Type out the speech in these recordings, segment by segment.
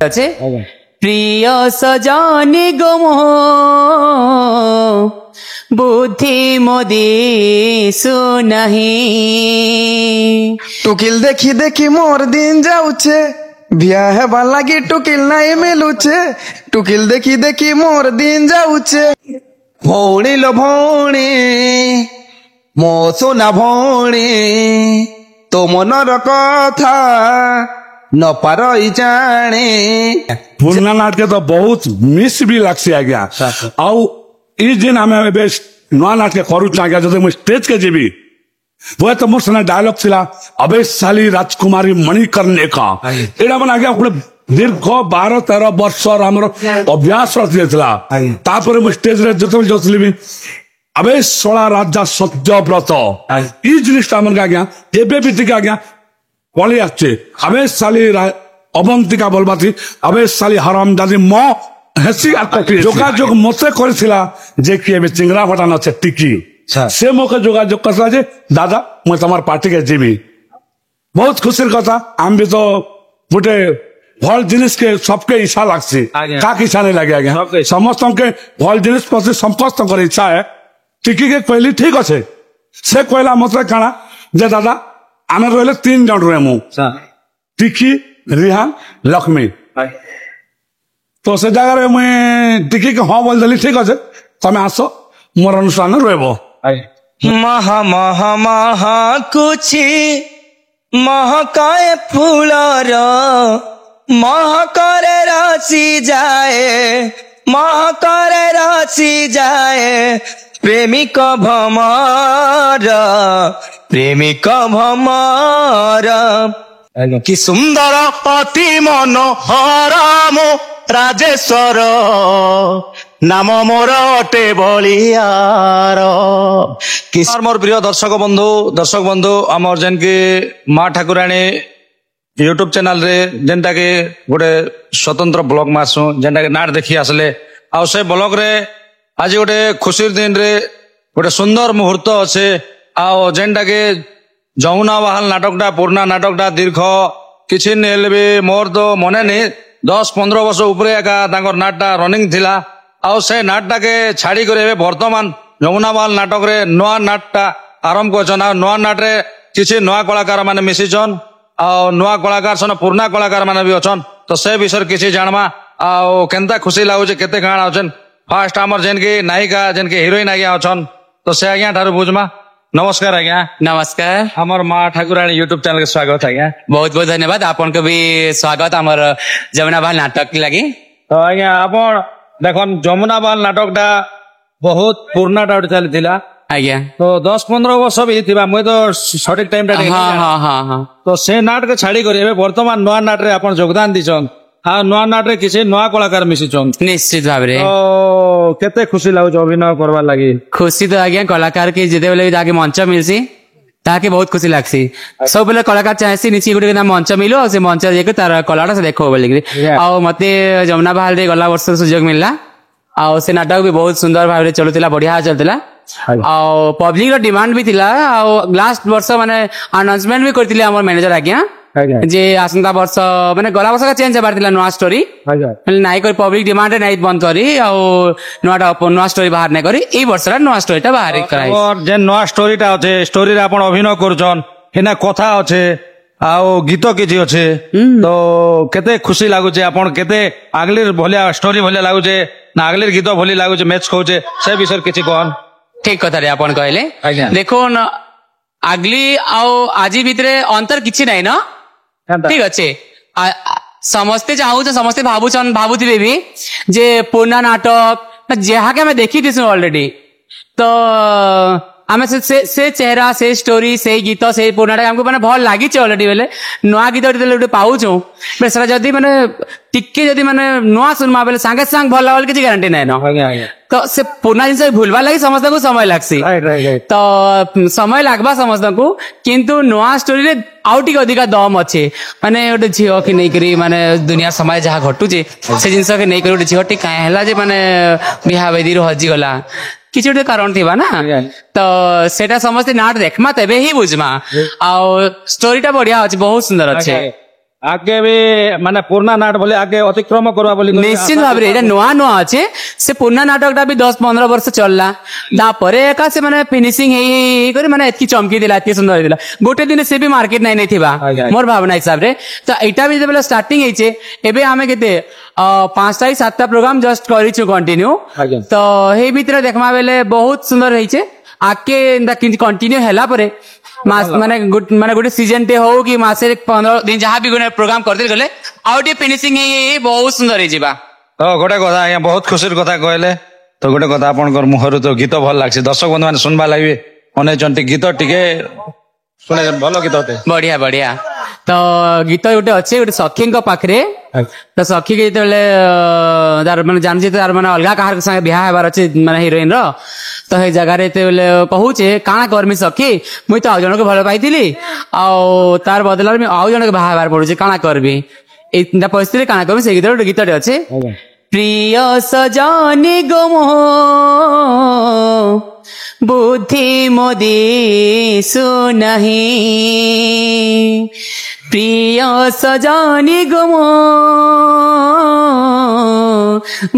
अच्छे प्रिय सजनी गो मोह बुद्धि मोदी सुनाही टुकिल देखी देखी मोर दिन जाऊचे बिया हेबा लागी टुकिल नहीं मिलुचे टुकिल देखी देखी मोर दिन जाऊचे भौणी लो भौणी मो सोना भौणी तो मनर कथा न पारई जाने पुराना नाटक तो बहुत मिस भी लगसी आज्ञा आउ इस दिन आम नुआ नाटक करुच आज्ञा जो मुझे स्टेज के जीवी वो तो मोर सामने डायलॉग थिला अबेशाली राजकुमारी मणिकर्णे का एडा मन आज्ञा गोटे दीर्घ 12-13 वर्ष आमर अभ्यास तापर मु स्टेज रे जो जोतली अबेशला राजा सत्यव्रत ई जिनिसटा मन आज्ञा एबे भी टिके आज्ञा पळी आछे अबेशाली अवंतिका बोलबाती अबेशाली हरामजादी म हेसी जोगाजोग मते करथिला जे कि एबे चिंगरा फटा न टिकी से मोके जोगाजोग करला जे दादा मैं तमार पार्टी के जीवी बहुत खुशी कथा आम भी तो गोटे भल जिनिस के सबके इच्छा लागसी का इच्छा नहीं लगे आज्ञा समस्त के भल जिनिस प्रति समस्त इच्छा है टिकी के कहली ठीक अच्छे से कहला मत काना जे दादा आम रही 3 जन रहे मु टिकी रिहान लक्ष्मी तो से जगह मुझे टिकी के हाँ बोल देली ठीक अच्छे तमें आस मोर अनुष्ठान रही महा महा महा कुछी महकाए फूलर महकरे रसी जाए महकरे रसी जाए प्रेमिक भमर कि सुंदर अति मनोहर मो राजेश्वर नाम मोर अटे बलियार किसर मोर प्रिय दर्शक बंधु आमर जेन की माँ ठाकुराणी यूट्यूब चैनल रे जेनटा के गोटे स्वतंत्र ब्लॉग मासु जेनटा के नाट देखी आसले आ से ब्लॉग रे आज गोटे खुशी दिन रे गोटे सुंदर मुहूर्त अच्छे आ जेनटा के जमुना बहाल नाटकटा पुराना नाटकटा दीर्घ किछि नेल भी मोर तो मने नहीं 10-15 वर्ष उपरे एका तांकर नाटटा रनिंग थिला आउ से नाटटा के छाड़ी करे वर्तमान जमुना बहाल नाटक रे नवा नाटटा आरंभ करछन आ नवा नाट रे किछि नवा कलाकार माने मिसिछन आ नवा कलाकार सन पुराना कलाकार माने भी अछन तो से विषय किछि जानमा आ केनता खुशी लागुचे केते काण अछन फास्ट हमर जेन के नायिका जेन के हीरोइन आज्ञा अछन तो से आज्ञा ठारू बुझमा नमस्कार आज्ञा नमस्कार हमर माँ ठाकुराणी यूट्यूब चैनल के स्वागत आज्ञा बहुत बहुत धन्यवाद आपन को भी स्वागत हमर जमुना बहाल नाटक के लगी तो आज्ञा आपण देखन जमुना बहाल नाटकटा बहुत पुराना टाइम चलीथिला आज्ञा तो 10-15 वर्ष भी थिबा मैं तो सटीक टाइम टा हाँ तो से नाट के छाड़ी करे वर्तमान नवा नाट रे आपण योगदान दिछन हाँ नवा नाट रे किसी नवा कलाकार मिसिछन निश्चित भाव रे तो केते खुशी लागुछ अभिनय करबा लागि खुशी तो आज्ञा कलाकार के जेते बेले ताके मंच मिलसी ताके बहुत खुशी लागसी सब बेले कलाकार चाहेसी निची गुटे ना मंच मिलो से मंच जेके तार कलाटा से देखो बोली आ मते जमुना बहाल रे गला वर्ष सुयोग मिलला आ से नाटक भी बहुत सुंदर भाव रे चलुतिला बढ़िया चलतिला आ पब्लिक रो डिमांड भी थिला आ लास्ट वर्ष माने अनाउंसमेंट भी करतिले हमर मैनेजर आज्ञा जे आसंता वर्ष माने गला वर्ष का चेंज हेबार थिला नवा स्टोरी नाइ कर पब्लिक डिमांड नाइ बंद करी आ नवा स्टोरी बाहर नै करी ए वर्ष रा नवा स्टोरीटा बाहर कराई और जे नवा स्टोरीटा अछे स्टोरी रे आपण अभिनय करछन हेना कथा अछे आओ गीत किछि अछे तो केते खुशी लागुचे आपण केते आगलीर भलिया स्टोरी भलिया लागुचे ना आगलीर गीत भली लागुचे मैच कहउचे से विषय किछि कोन ठीक कथा रे आपण कहले देखो न आगली आओ आजी भितरे अंतर किछि नै न ठीक अच्छे समस्ते चाहू समस्ते भावुथे भी जे पुराना नाटक जहाँ के देखी थी ऑलरेडी तो आम से चेहरा से स्टोरी से गीत से पुराना हमको मैंने भल लगी ऑलरेडी बेले नुआ गीत गोटे पाऊँ बेसरा जदि मैंने टिके जदि मैंने नुआ सुनमा बेले सांगे सांग भल लगा किसी गारंटी ना न तो से पुराना जिन भूलवा लगी समस्त को समय लगसी तो समय लगवा समस्त को किंतु नुआ स्टोरी रे आउ टिके अधिका दम अच्छे माने गोटे झील की नहीं माने दुनिया समय जहाँ घटुचे से जिनस के नहीं गोटे झील टी कहीं है माने बिहा बेदी हजि गला किसी गोटे कारण थी ना तो सेटा समस्त नाट देखमा तेबे ही बुझमा आ स्टोरीटा बढ़िया अच्छे बहुत सुंदर अच्छे ଆଗେ ବି ମାନେ ପୁରୁଣା ନାଟ ବୋଲି ଆଗେ ଅତିକ୍ରମ କରିବା ବୋଲି ନିଶ୍ଚିତ ଭାବରେ ଏଇଟା ନୂଆ ନୂଆ ଅଛି ସେ ପୁରୁଣା ନାଟକଟା ବି 10-15 ବର୍ଷ ଚଲଲା ତାପରେ ଏକା ସେ ମାନେ ଫିନିସିଂ ହେଇ କରି ମାନେ ଏତିକି ଚମକି ଥିଲା ଏତିକି ସୁନ୍ଦର ହେଇଥିଲା ଗୋଟେ ଦିନ ସେ ବି ମାର୍କେଟ ନାଇଁ ନେଇଥିବା ମୋର ଭାବନା ହିସାବରେ ତ ଏଇଟା ବି ଯେତେବେଳେ ଷ୍ଟାର୍ଟିଂ ହେଇଛେ ଏବେ ଆମେ କେତେ 5-7ଟା ପ୍ରୋଗ୍ରାମ ଜଷ୍ଟ କରିଛୁ କଣ୍ଟିନ୍ୟୁ ତ ହେଇ ଭିତରେ ଦେଖମା ବେଲେ ବହୁତ ସୁନ୍ଦର ହେଇଛେ ଆଗକେ କଣ୍ଟିନ୍ୟୁ ହେଲା ପରେ ମାନେ ଗୋଟେ ସିଜନ ଟେ ହଉ କି ମାସେ 15 ଦିନ ଯାହା ବି ଗୋଟେ ପ୍ରୋଗ୍ରାମ କରିଦେଲେ ଗଲେ ଆଉ ଟିକେ ଫିନିସିଂ ହେଇ ବହୁତ ସୁନ୍ଦର ହେଇଯିବା ତ ଗୋଟେ କଥା ଆଜ୍ଞା ବହୁତ ଖୁସିର କଥା କହିଲେ ତ ଗୋଟେ କଥା ଆପଣଙ୍କର ମୁହଁରୁ ତ ଗୀତ ଭଲ ଲାଗছে ଦର୍ଶକ ବନ୍ଧୁ ମାନେ ଶୁଣବା ଲାଗି ଅନେଇଛନ୍ତି ଗୀତ ଟିକେ ଶୁଣେ ଭଲ ଗୀତ ଅଟେ ବଢିଆ ବଢିଆ ତ ଗୀତ ଗୋଟେ ଅଛି ଗୋଟେ ସଖୀଙ୍କ ପାଖରେ ତ ସଖୀ ଯେତେବେଳେ ତାର ମାନେ ଜାଣିଛି ତାର ମାନେ ଅଲଗା କାହାର ସାଙ୍ଗେ ବିହା ହେବାର ଅଛି ମାନେ ହିରୋଇନ ର ତ ସେଇ ଜାଗାରେ ଯେତେବେଳେ କହୁଛେ କାଣା କରମି ସଖୀ ମୁଇଁ ତ ଆଉ ଜଣକୁ ଭଲ ପାଇଥିଲି ଆଉ ତାର ବଦଳରେ ମୁଁ ଆଉ ଜଣକୁ ବାହା ହେବାର ପଡୁଛି କାଣା କରବି ଏଇଟା ପରିସ୍ଥିତିରେ କାଣା କରବି ସେଇ ଗୀତରେ ଗୋଟେ ଗୀତଟେ ଅଛି ପ୍ରିୟ ସଜନି ଗୋ ମୋ ବୁଦ୍ଧି ମୋ ଦିଶୁ ନାହିଁ প্রিয় সজনি গো মো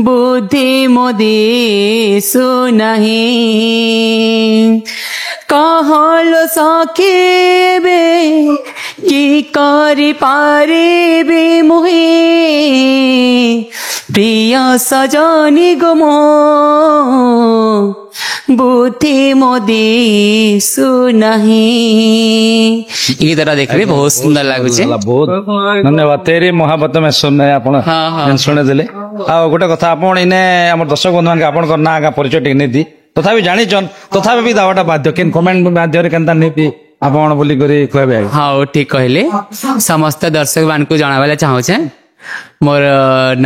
বুদ্ধি মোদিসু নাহি কহল সখিবে কি করি পারিবি মুহি প্রিয় সজনি গো মো বুদ্ধি মোদিসু নাহি ये तरह देखबे बहुत सुंदर लाଗୁଛି ବହୁତ ଧନ୍ୟବାଦ ତେରି ମହାବତ ମେ ଶୁଣେ ଆପଣ ଶୁଣେ ଦେଲେ ଆଉ ଗୋଟେ କଥା ଆପଣ ଇନେ ଆମର ଦର୍ଶକ ବନ୍ଧୁ ମାନଙ୍କୁ ଆପଣଙ୍କର ନାଁ ଆଗା ପରିଚୟ ଟିକେ ନେଇତି ତଥାପି ଜାଣିଛନ୍ ତଥାପି ବି ଦାବାଟା ବାଧ୍ୟ କେନ୍ କମେଣ୍ଟ ମାଧ୍ୟମରେ କେନ୍ତା ନେଇତି ଆପଣ ବୋଲି କରି କହିବେ ହଁ ଠିକ କହିଲେ ସମସ୍ତ ଦର୍ଶକ ମାନଙ୍କୁ ଜଣାବାଲେ ଚାହୁଁଛେ ମୋର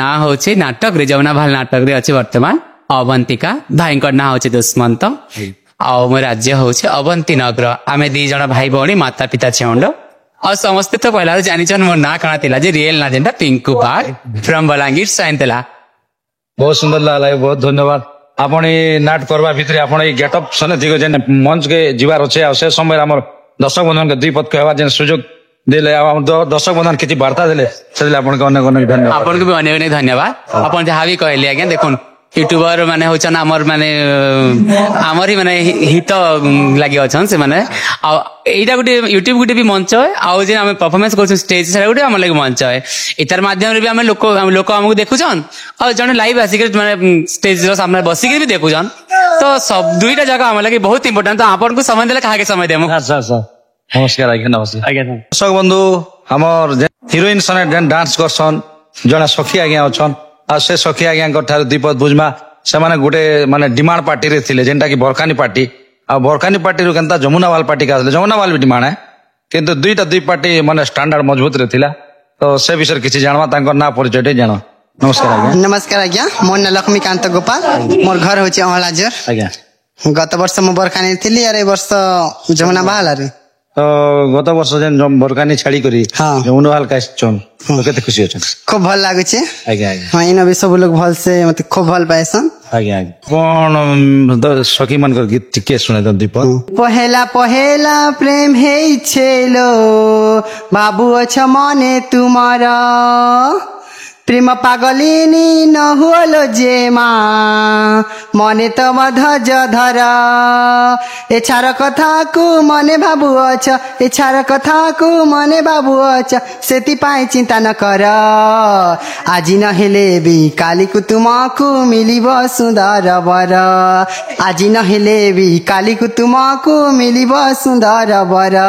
ନାଁ ହଉଛି ନାଟକରେ ଯମୁନା ଭାଲ ନାଟକରେ ଅଛି ବର୍ତ୍ତମାନ ଅବନ୍ତିକା ଭାଇଙ୍କର ନାଁ ହଉଛି ଦୁଷ୍ମନ୍ତ ଆଉ ମୋ ରାଜ୍ୟ ହଉଛି ଅବନ୍ତୀ ନଗର ଆମେ 2 ଜଣ ଭାଇ ଭଉଣୀ ମାତା ପିତା ଛେଉଣ୍ଡ ଆଉ ସମସ୍ତେ ତ ପହିଲାରୁ ଜାଣିଛନ୍ ମୋ ନାଁ କାଣା ଥିଲା ଯେ ରିଏଲ ନା ଯେନ୍ଟା ପିଙ୍କୁ ବାଗ ଫ୍ରମ ବଲାଙ୍ଗୀର ସାଇନ୍ ଥିଲା ବହୁତ ସୁନ୍ଦର ଲାଗଲା ବହୁତ ଧନ୍ୟବାଦ ଆପଣ ଏଇ ନାଟ କରବା ଭିତରେ ଆପଣ ଏଇ ଗେଟଅପ୍ ସନେ ଦିଗ ଯେନ୍ ମଞ୍ଚ କେ ଯିବାର ଅଛି ଆଉ ସେ ସମୟରେ ଆମର ଦର୍ଶକ ବନ୍ଧୁଙ୍କ 2 ପଦ କହିବା ଯେନ୍ ସୁଯୋଗ ଦେଲେ ଆଉ ଆମ ଦର୍ଶକ ବନ୍ଧୁ କିଛି ବାର୍ତ୍ତା ଦେଲେ ସେଥିରେ ଆପଣଙ୍କୁ ଅନେକ ଅନେକ ଧନ୍ୟବାଦ ଆପଣଙ୍କୁ ବି ଅନେକ ଅନେକ ଧନ୍ୟବାଦ ଆପଣ ଯାହା ବି କହିଲେ ଆଜ୍ଞା ଦେଖୁନ୍ यूट्यूबर माने होचन हमर माने हमर ही माने हित लागि अछन से माने आ एटा गुटे यूट्यूब गुटे भी मंच है आ जे हम परफॉर्मेंस करछ स्टेज से गुटे हमर लागि मंच है इतर माध्यम रे भी हम लोक हमको देखुछन आ जने लाइव आसी के माने स्टेज रो सामने बसी के भी देखुछन तो सब दुईटा जगह हमर लागि बहुत इंपोर्टेंट तो आपन को समय देले काहे के समय देमु अच्छा अच्छा नमस्कार आज्ञा नमस्कार आज्ञा दर्शक बंधु हमर हीरोइन सने डांस करछन जणा सखी आज्ञा अछन आ से सखी आज्ञा ठार 2 पद बुझमा से माने गुटे माने डिमांड पार्टी रे थिले जेंटा की बरकानी पार्टी आ बरकानी पार्टी रो केनता जमुनावाल पार्टी का जमुनावाल भी डिमांड है किंतु 2 पार्टी माने स्टैंडर्ड मजबूत रे थिला तो से विषय किछि जानवा तांकर ना परिचय दे जानो नमस्कार आज्ञा नमस्कार आज्ञा मोर ना लक्ष्मीकांत गोपाल मोर घर होचे अहलाजर आज्ञा गत वर्ष मो बरकानी थिली अरे वर्ष जमुनावाल रे तो गत वर्ष जेन बरकानी छाड़ी करी जमुनावाल का चन तो केते खुशी अछन खूब भल लागु छे आज्ञा आज्ञा हां इन भी सब लोग भल से मते खूब भल पाएसन आज्ञा कोन सखी मन कर गीत टिके सुने द दीपक पहेला पहेला प्रेम हेई छेलो बाबू अछ मने तुम्हारा प्रेम पागलिनी न होलो जे माँ मने तब धज धर एछार कथा को मने भाबु अछ एछार कथा को मने बाबू अछ सेति पाई चिंता न कर आज न हेले भी काली को तुमको मिलिब सुंदर वर आज न हेले भी काली को तुमको मिलिब सुंदर वर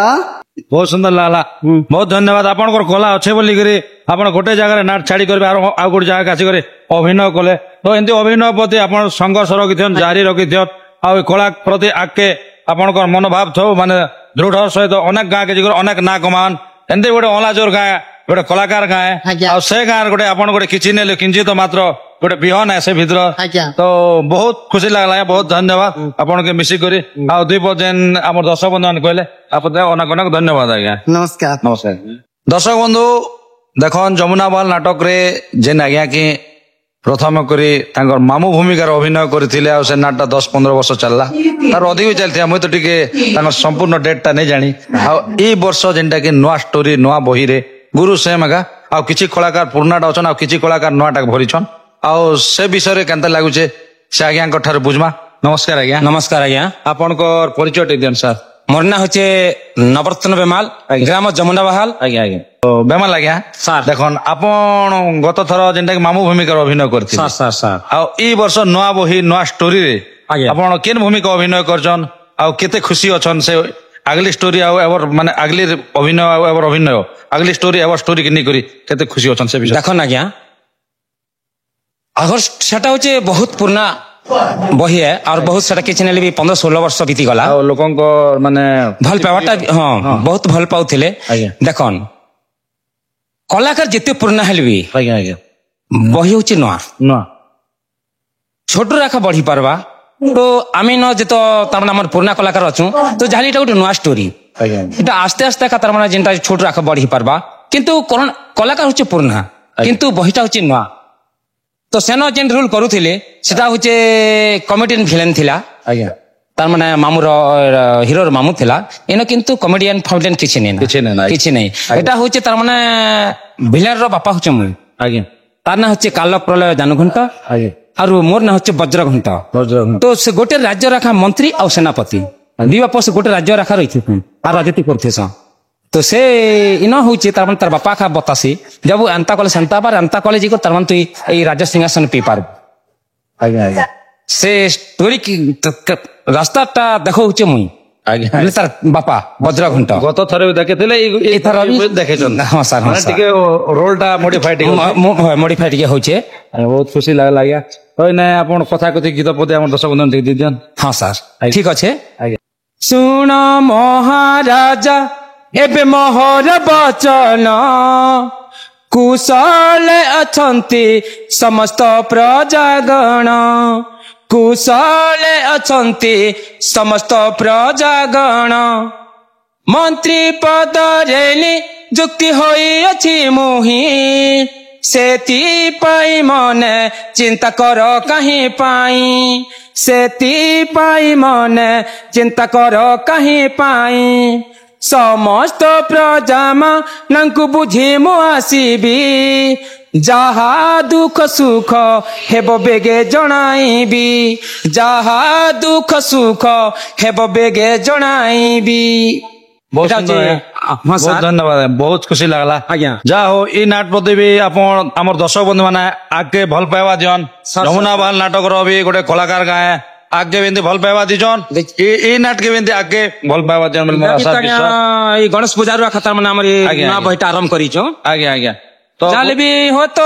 बहुत सुंदर लागला बहुत धन्यवाद आपन कला अच्छे बोली करी आपण गोटे जगह नाट छाड़ी करबे आ गोटे जगह आसी करे अभिनय कले तो एंती अभिनय प्रति आपण संघर्ष रखिथन जारी रखिथन आ कला प्रति आके आपनकर मनोभाव थो माने दृढ़ सहित अनेक गाँ के जगह अनेक ना कमान एंती गोटे अलाजोर गाँ गोटे कलाकार गाँ आ से गाँ गोटे आपण गोटे किछि नेले किंचित मात्र गोटे बिहन है से भीतर तो बहुत खुशी लागला बहुत धन्यवाद आपण के मिसी करी आ 2 पद जेन हमर दर्शक बंधु कहले आप अनेक अनेक धन्यवाद आज्ञा नमस्कार नमस्कार दर्शक बंधु देखन जमुनावाल नाटक रे जेन आज्ञा की प्रथम करी तांकर मामू भूमिकार अभिनय करथिले आ से नाटक 10-15 वर्ष चलला तार अधिक भी चलथिया मैं तो टिके तांकर संपूर्ण डेट ता नै जानी आ ई वर्ष जेनटा की नवा स्टोरी नवा बही रे गुरु सेम एका आ किछि कलाकार पुरनाटा अछन आ किछि कलाकार नवाटा भरिछन आ से विषय रे केनता लागुचे से आज्ञा ठार बुझमा। नमस्कार आज्ञा। नमस्कार आज्ञा। आपनकर परिचय टे दियन सर। मोर ना होचे नवरत्न बेमाल, ग्राम जमुना बहाल। आज्ञा आज्ञा तो बेमाल आज्ञा सर देखन आपण गत थर जेनटा कि मामू भूमिका अभिनय करथि सर सर सर आ ई वर्ष नवा बही नवा स्टोरी रे आज्ञा आपण केन भूमिका अभिनय करछन आ केते खुशी अछन से अगली स्टोरी आ एवर माने अगली अभिनय आ एवर अभिनय अगली स्टोरी एवर स्टोरी के नहीं करी केते खुशी अछन से विषय देखो ना आज्ञा अगर सेटा होचे बहुत पुराना बही है और बहुत सारा किछि नेले भी 15-16 वर्ष बीती गला आ लोकन को माने भल पावाटा हां बहुत भल पाउथिले। आज्ञा देखन कलाकार जेते पुराना हेल भी आज्ञा आज्ञा बही होचे नवा ना छोट राखा बढ़ी पारबा तो आमी न जेतो तार हमर पुराना कलाकार अछु तो जाली एटा गोटे नवा स्टोरी आज्ञा एटा आस्ते आस्ते का तार माने जेंटा छोट राखा बढ़ी पारबा किंतु कलाकार होचे पुराना किंतु बहीटा होचे नवा तो सेनो जेन रोल करूथिले सेटा होचे कॉमेडियन विलेन थिला आज्ञा तार माने मामूर हिरोर मामू थिला एनो किंतु कॉमेडियन फाउंडेन किछि नै किछि नै एटा होचे तार माने विलेन रो बापा होचे मु आज्ञा तार ना होचे कालक प्रलय जानघंटा आज्ञा और मोर ना होचे वज्रघंटा तो से गोटे राज्य रखा मंत्री और सेनापति दी बाप से गोटे राज्य रखा रही और राजनीति करते तो से इन होचे तार तार बापा खा बतासी जब वो अंता कॉलेज सेंता पर अंता कॉलेज को तार तु ए राज्य सिंहासन पे पार आज्ञा आज्ञा से स्टोरी की रास्ता टा देखो होचे मुई आज्ञा तार बापा वज्रघंटा गत थरे देखिथिले ए थर भी देखेछन हां सर हां टिके रोल टा मॉडिफाइड मॉडिफाई टिके होचे बहुत खुशी लागला होय नै आपण कथा कथि गीत पदे हमर दर्शक बंधु देख दियन। हाँ सर ठीक अच्छे आज्ञा सुन महाराजा एबे मोहर बचन कुशल अछंती समस्त प्रजागण कुशल अछंती समस्त प्रजागण मंत्री पद रे जुक्ति होई अछि मुही सेति पाई मने चिंता करो कहीं पाई सेति पाई मने चिंता करो कहीं पाई समस्त प्रजा मानंकु बुझी मु आसीबी जहा दुख सुख हेबो बेगे जणाइबी जहा दुख सुख हेबो बेगे जणाइबी। बहुत धन्यवाद बहुत खुशी लागला आज्ञा जा हो ई नाट प्रति भी आपण हमर दर्शक बंधु माने आगे भल पाइबा दियन जमुना बहाल नाटक रो भी गोटे कलाकार गाए आगे बेंदी भल पाइबा दिजन ई नाट के बेंदी आगे भल पाइबा दियन मोर आशा विश्वास ई गणेश पूजा रो खाता माने हमर ना बहिटा आरंभ करी छो आज्ञा आज्ञा तो जाले भी हो तो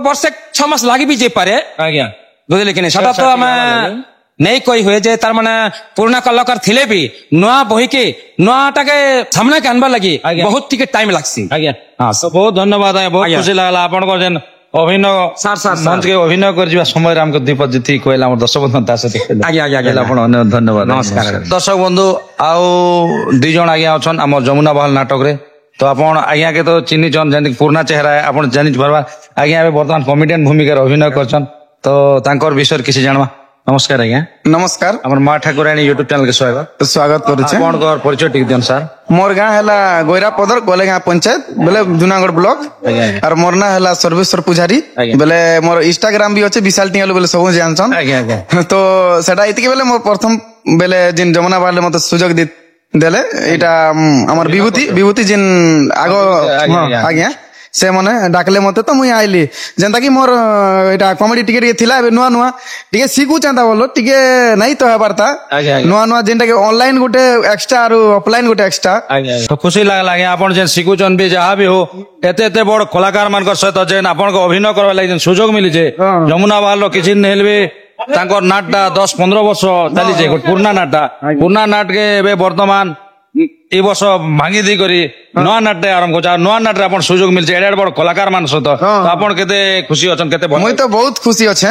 वर्ष 6 मास लागि भी जे पारे आज्ञा बुझले कि नहीं सदा तो हमें नहीं कोई हुए जे तार माने पुराना कलाकार थिले भी नवा बही के नवाटा के सामने के अनबा लगी बहुत टिके टाइम लागसी आज्ञा हां तो बहुत धन्यवाद है बहुत खुशी लागला आपण को जेन अभिनय सर मंच के अभिनय कर जिबा समय हमको दीपक जीती कहला हमर दर्शक बंधु ता से आज्ञा आज्ञा आपण अनेक धन्यवाद नमस्कार दर्शक बंधु आउ दी जण आज्ञा अछन हमर जमुना बहाल नाटक रे तो आपण आज्ञा के तो चिन्ही जन जेन पुराना चेहरा है आपण जानि परबा आज्ञा अबे वर्तमान कॉमेडियन भूमिका अभिनय करछन तो तांकर विषय किछि जानवा। नमस्कार आज्ञा। नमस्कार हमर मां ठाकुराणी यूट्यूब चैनल के स्वागत करूचे कोन कर परिचय टिक दियन सर। मोर गाँ हैला गोयरा पदर गोलेगाँ पंचायत बेले जूनागढ़ ब्लॉक और मोर ना हैला सर्वेश्वर पुजारी बेले मोर इंस्टाग्राम भी अच्छे विशाल टिंगल बेले सब जानछन तो सेटा इतके बेले मोर प्रथम बेले जिन जमुना बाले मते सुजोग देले एटा हमर विभूति जिन आगो आज्ञा से मने डाकले मते तो मुई आइली जेंता कि मोर एटा कॉमेडी टिके थिला एबे नुआ नुआ टिके सीखु चांदा बोलो टिके नहीं तो हेबारता नुआ नुआ जेंटा कि ऑनलाइन गोटे एक्स्ट्रा और ऑफलाइन गोटे एक्स्ट्रा तो खुशी लागला आपण जेन सीखुचन भी जहा भी हो एते एते बड़ कलाकार मानकर सहित जेन आपण को अभिनय करबा लागि जेन सुजोग मिली जे जमुना बहाल किछि नेलबे तांकर नाटटा 10-15 वर्ष चली जे पुराना नाट के एबे वर्तमान ए वर्ष भांगी दी करी नवा नाट्य आरंभ हो नवा नाट्य आपण सुजोग मिल एडे बड़ कलाकार मान सहित तो आपण केते खुशी अछन केते मुई तो बहुत खुशी अच्छे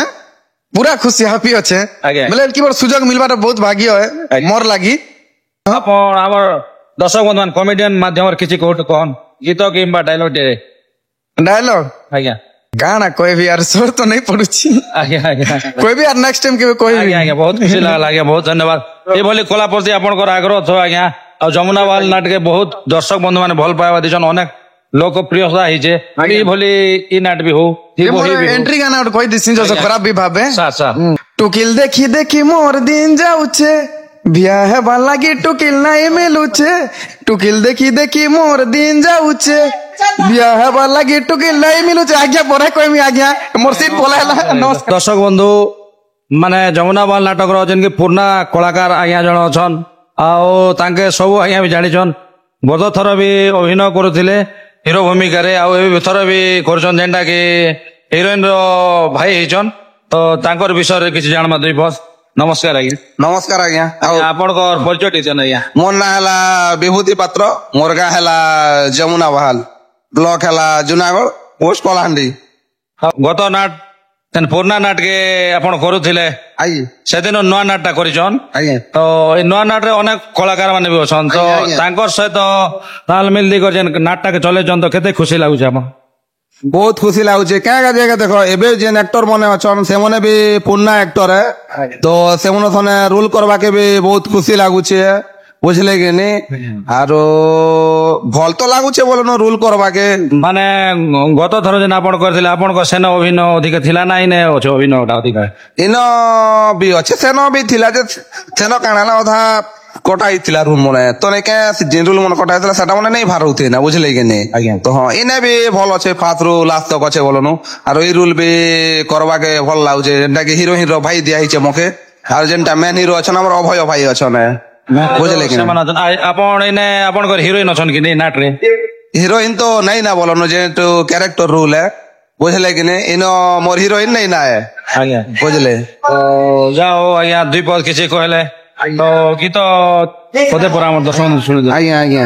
पूरा खुशी हैप्पी अच्छे मतलब कि बड़ सुजोग मिलबार बहुत भाग्य है मोर लागि आपण हमर दर्शक बंधु कॉमेडियन माध्यम रे किछि कहन गीत किंबा डायलॉग आज्ञा गाना कोई भी यार स्वर तो नहीं पड़ुची आज्ञा कोई भी यार नेक्स्ट टाइम के कोई भी आज्ञा बहुत खुशी लागला आज्ञा बहुत धन्यवाद ए भली कला प्रति आपनकर आग्रह छ आज्ञा और जमुना बहाल नाटक के बहुत दर्शक बंधु माने भल पाइबा दिछन अनेक ଲୋକପ୍ରିୟତା ହେଇଛେ ଏଇଭଳି ଇ ନାଟ ବି ହଉ एंट्री गाना गोटे कही दिसी जो खराब भी भावे ସାର୍ ସାର୍ टुकिल देखी देखी मोर दिन जाऊचे बिया हेबा लागी टुकिल नहीं मिलुचे टुकिल देखी देखी मोर दिन जाऊचे बिया हेबा लागी टुकिल नहीं मिलुचे आज्ञा परे कहमी आज्ञा मोर सीट पलायला नमस्कार दर्शक बंधु माने जमुना बहाल नाटक जेन कि पुराना कलाकार आज्ञा जन अछन आओ तांके सब आज्ञा भी जानिछन गत थर भी अभिनय करुथिले हिरो भूमिका रे आओ ए थर भी करछन जेनटा कि हिरोइन रो भाई हेछन तो तांकर विषय रे किछ जानमा दुई बस नमस्कार आज्ञा नमस्कार आज्ञा आपनकर परिचय टीचर आज्ञा मोर ना हला विभूति पात्र मोर गाँ हला जमुना बहाल ब्लॉक हला जूनागढ़ पोस्ट कलाहांडी गत नाट तेन पुराना नाट के आपण करुथिले आई सेदिन नुआ नाटटा करिछन आज्ञा तो ए नुआ नाट रे अनेक कलाकार माने भी अछन तो आज्ञा। तांकर सहित तालमेल दी कर जेन नाटटा के चले जन तो केते खुशी लागुछ आपन बहुत खुशी लाଗୁଛି क्या जगह देखो एबे जेन एक्टर माने अछन से माने भी पुन्ना एक्टर है तो से माने थने रोल करवा के भी बहुत खुशी लागुছে बुझले कि नहीं आरो भल तो लागुছে बोलो न रोल करवा के माने गत थर जेन आपण करथिले आपण को सेन अभिनय अधिक थिला नाही ने अछि अभिनयटा अधिक इन भी अच्छे सेन भी थिला जे सेन काना ना अधा कटा हिथिला रूम मने तो ने के जेन रूल मन कटा हिथिला सेटा मने नहीं भार होते ना बुझले कि नहीं तो हां इने भी भल अच्छे फात रो लास्ट तक अच्छे बोलो न आरो ई रूल भी करवा के भल लागुছে जेनटा के हिरोइन रो भाई दिया हिचे मके आरो जेनटा मेन हीरो अछन हमर अभय भाई अछन बुझले कि सेमान आपण इने आपण को हीरोइन अछन कि नहीं नाट रे हीरोइन तो नहीं ना बोलो न जे तो कैरेक्टर रूल है बुझले कि नहीं इन मोर हीरोइन नहीं ना है आज्ञा बुझले तो जाओ आज्ञा दुई पद किछि कहले तो गीत पदे परामर्श दर्शक सुनि आज्ञा आज्ञा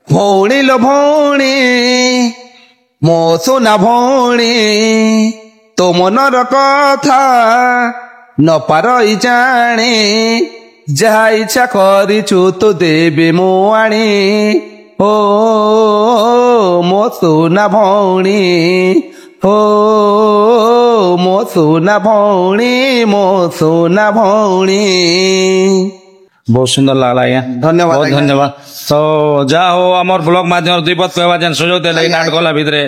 भौणी लो भौणी मो सोना भौणी तो मनर कथा न पारई जाणे जहा इच्छा करिछु तो देबे मो आणी ओ मो सोना भौणी ओ मो सोना भौणी मो सोना भौणी बहुत सुंदर लागला आज्ञा धन्यवाद बहुत आज्ञा। धन्यवाद तो जा हो हमर ब्लॉग माध्यम दुई पद कहवा जेन सुजोग देले ई नाट कला भितरे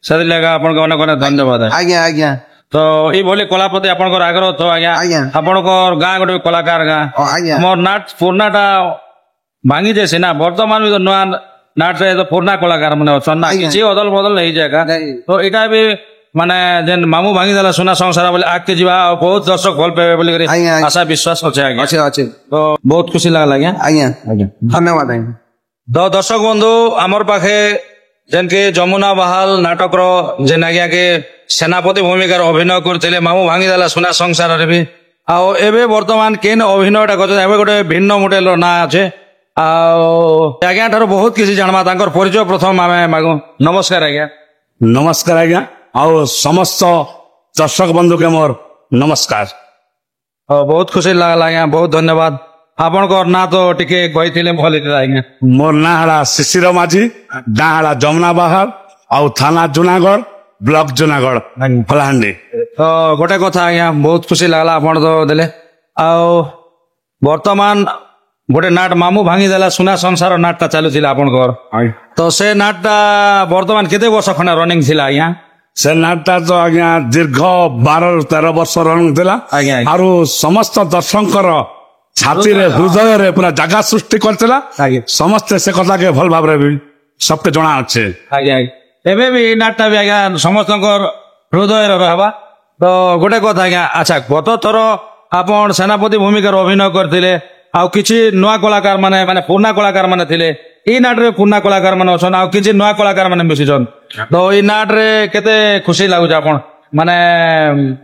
से लगा आपण को अनेक अनेक धन्यवाद आज्ञा आज्ञा तो ई भली कला प्रति आपण को आग्रह तो आज्ञा आज्ञा। आपण को गां गोटे कलाकार गां आज्ञा हमर नाट पुरनाटा भांगी जेसे ना वर्तमान में तो नुआ नाट रे तो पुरना कलाकार माने अछन ना आज्ञा। किछि अदल बदल नहीं जाएगा नहीं। तो एटा भी माने जेन मामू भांगी देला सुना संसार बोले आके जीवा बहुत दर्शक भल पेबे बोली करी आज्ञा, आज्ञा। आशा विश्वास अछि आज्ञा अच्छे अच्छे तो बहुत खुशी लागला आज्ञा आज्ञा धन्यवाद आज्ञा तो दर्शक बंधु आमर पाखे जेन के जमुना बहाल नाटक रो जेन आज्ञा के सेनापति भूमिका अभिनय करथिले मामू भांगी देला सुना संसार रे भी आओ एबे वर्तमान केन अभिनयटा करते एबे गोटे भिन्न मॉडल रो ना আছে आओ आज्ञा ठारो बहुत किछि जानमा तांकर परिचय प्रथम आमे मागु नमस्कार आज्ञा नमस्कार आज्ञा ଆଉ ସମସ୍ତ ଦର୍ଶକ ବନ୍ଧୁ के मोर नमस्कार बहुत खुशी लागला आज्ञा बहुत धन्यवाद आपनकर ना तो टिके कहिथिले भल हेतिला आज्ञा मोर ना हला शिशिर माझी ना हला जमुना बहाल ଆଉ थाना जूनागढ़ ब्लॉक जूनागढ़ फलाहांडी तो गोटे कथा आज्ञा बहुत खुशी लागला आपण तो देले आओ वर्तमान गोटे नाट मामू भांगी देला सुना संसार नाटटा चालुथिला आपनकर तो से नाटटा वर्तमान केते वर्ष खना रनिंग थिला आज्ञा से नाटटा तो आज्ञा दीर्घ 12-13 वर्ष रनिंग थिला आज्ञा, आज्ञा। आरो समस्त दर्शकर छाती रे हृदय रे पूरा जगह सृष्टि करथिला आज्ञा। समस्त से कथा के भल भाबरे भी सबके जणा अछि आज्ञा एबे भी नाटटा भी आज्ञा समस्तकर हृदय रे रहबा तो गोटे कथा आज्ञा अच्छा गत थर आपण सेनापति भूमिका अभिनय करथिले आ किछि नुआ कलाकार माने माने पुराना कलाकार माने थिले ई नाट रे पुराना कलाकार माने अछन आ किछि नुआ कलाकार माने मिसिछन तो ई नाट रे केते खुशी लागुछ आपण माने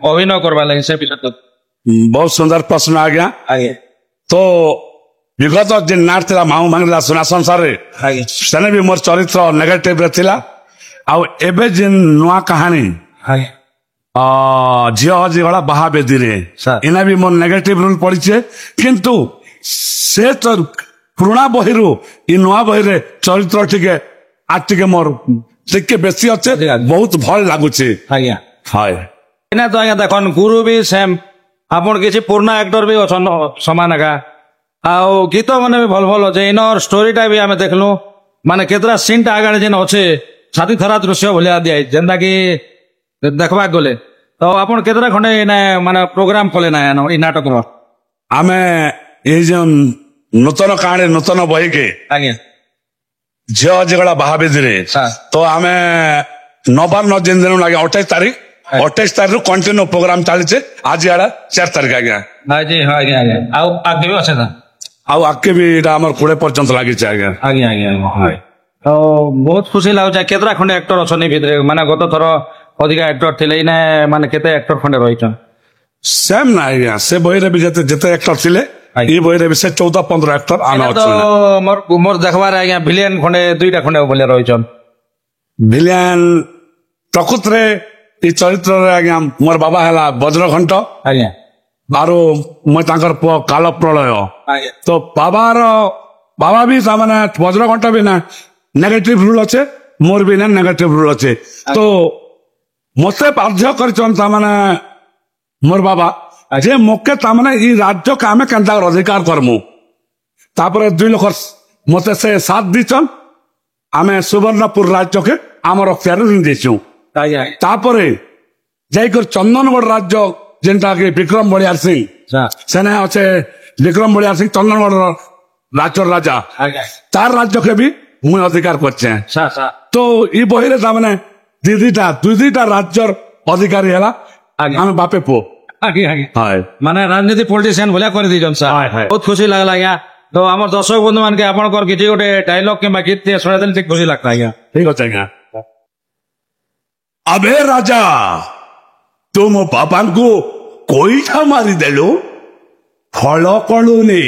अभिनय करबा लागि से विषय बहुत सुंदर प्रश्न आज्ञा आगे तो विगत दिन नाट थिला माऊ भांगला सुना संसार रे आगे सेने भी मोर चरित्र नेगेटिव रे थिला आ एबे जिन नुआ कहानी आगे झियो हजिगला बाहा बेदी रे सर। इना भी मोर नेगेटिव रोल पड़िছে किंतु से तो पुराना बहिरु इ नुआ बहिरे चरित्र टिके आज टिके मोर टिके बेसी अच्छे बहुत भल लागुছে आज्ञा हाय इना तो आज्ञा देखन गुरु भी सेम आपण किछि पुराना एक्टर भी अछन समान का आओ गीत माने भी भल भल अछि इनर स्टोरीटा भी हमें देखलु ମାନେ କେତେଟା ସିନ୍ ଟା ଆଗାରେ ଯେନ୍ ଅଛେ ଛାତି ଥରା ଦୃଶ୍ୟ ଭଳିଆ ଦିଆହେଇ ଯେନ୍ତା କି ଦେଖବାକ ଗଲେ ତ ଆପଣ କେତେଟା ଖଣ୍ଡେ ଏଇନା ମାନେ ପ୍ରୋଗ୍ରାମ କଲେ ନା ଏଇ ନାଟକର? ଆମେ ଏଇ ଯୋଉ ନୂତନ କାହାଣୀ ନୂତନ ବହିକେ ଆଜ୍ଞା ଝିଅ ଝିଅଗୁଡା ବାହାବିଧିରେ ତ ଆମେ ନବାନ୍ନ ଯେନ୍ ଦିନ ଲାଗେ 28 ତାରିଖ 28 ତାରିଖରୁ କଣ୍ଟିନ୍ୟୁ ପ୍ରୋଗ୍ରାମ ଚାଲିଛେ ଆଜି ଆଡେ 4 ତାରିଖ ଆଜ୍ଞା ଆଜି ହଁ ଆଜ୍ଞା ଆଜ୍ଞା ଆଉ ଆଗେ ବି ଅଛେ ନା ଆଉ ଆଗକେ ବି ଏଇଟା ଆମର 20 ପର୍ଯ୍ୟନ୍ତ ଲାଗିଛି ଆଜ୍ଞା ଆଜ୍ଞା ଆଜ୍ଞା ତ ବହୁତ ଖୁସି ଲାଗୁଛି କେତେଟା ଖଣ୍ଡେ ଆକ୍ଟର ଅଛନ୍ତି ଭିତରେ ମାନେ ଗତ ଥର ଅଧିକା ଆକ୍ଟର ଥିଲେ ଏଇନା ମାନେ କେତେ ଆକ୍ଟର ଖଣ୍ଡେ ରହିଛନ୍? ସେମ୍ ନା ଆଜ୍ଞା ସେ ବହିରେ ବି ଯେତେ ଆକ୍ଟର ଥିଲେ ଏଇ ବହିରେ ବି ସେ 14-15 ଆକ୍ଟର ଆମେ ତ ଅଛୁ ମୋର ଦେଖବାର ଆଜ୍ଞା ଭିଲିଆନ ଖଣ୍ଡେ 2ଟା ଖଣ୍ଡେ ଭଳିଆ ରହିଛନ୍। ଭିଲିଆନ ପ୍ରକୃତରେ ଏଇ ଚରିତ୍ରରେ ଆଜ୍ଞା ମୋର ବାବା ହେଲା ବଜ୍ରଘଣ୍ଟ ଆଜ୍ଞା ଆରୁ ମୁଁ ତାଙ୍କର ପୁଅ କାଳ ପ୍ରଳୟ ଆଜ୍ଞା ତ ବାବା ବି ତାମାନେ ବଜ୍ରଘଣ୍ଟ ବି ନା ନେଗେଟିଭ ରୁଲ ଅଛେ ମୋର ବି ନା ନେଗେଟିଭ ରୁଲ ଅଛେ ତ ମତେ ବାଧ୍ୟ କରିଛନ୍ ତାମାନେ ମୋର ବାବା ଯେ ମକେ ତାମାନେ ଏଇ ରାଜ୍ୟକେ ଆମେ କେନ୍ତା ଅଧିକାର କରମୁ ତାପରେ 2 ଲୋକ ମତେ ସେ ସାଥ ଦେଇଛନ୍ ଆମେ ସୁବର୍ଣ୍ଣପୁର ରାଜ୍ୟକେ ଆମର ଅକ୍ତିଆରରେ ଦେଇଛୁ ଆଜ୍ଞା ତାପରେ ଯାଇକରି ଚନ୍ଦନଗଡ଼ ରାଜ୍ୟ ଯେନ୍ଟା କି ବିକ୍ରମ ବଳିଆର ସିଂ ସେନେ ଅଛେ ବିକ୍ରମ ବଳିଆର ସିଂ ଚନ୍ଦନଗଡ଼ ରାଜ୍ୟର ରାଜା ଆଜ୍ଞା ତାର ରାଜ୍ୟକେ ବି ମୁଁ ଅଧିକାର କରିଛେ ତ ଏଇ ବହିରେ ତାମାନେ ଦୁଇଟା ରାଜ୍ୟର ଅଧିକାରୀ ହେଲା ଆମେ ବାପେ ପୁଅ ଆଜ୍ଞା ଆଜ୍ଞା ହାଏ ମାନେ ରାଜନୀତି ପଲିଟିସିଆନ ଭଳିଆ କରିଦେଇଛନ୍ ସାର୍ ବହୁତ ଖୁସି ଲାଗଲା ଆଜ୍ଞା ତ ଆମର ଦର୍ଶକ ବନ୍ଧୁ ମାନକେ ଆପଣଙ୍କର କିଛି ଗୋଟେ ଡାଇଲଗ କିମ୍ବା ଗୀତ ଶୁଣାଇଦେଲେ ଟିକେ ଖୁସି ଲାଗତା ଆଜ୍ଞା ଠିକ ଅଛି ଆଜ୍ଞା अबे राजा तुम बापा को कोईठा मारिदेलु फल कलुनी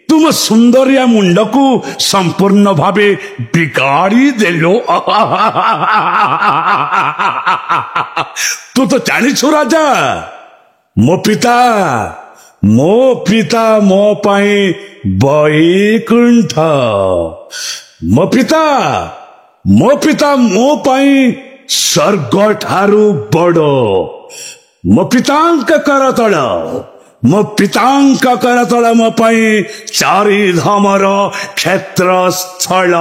तुम सुंदरिया मुंड को संपूर्ण भावे बिगाड़ी देलु तू तो जानिछु राजा मो पिता मो पाई बैकुंठ मो पिता मो पाई स्वर्ग ठारू बड़ मो पितांक करतल मो पाई 4 धामर क्षेत्र स्थल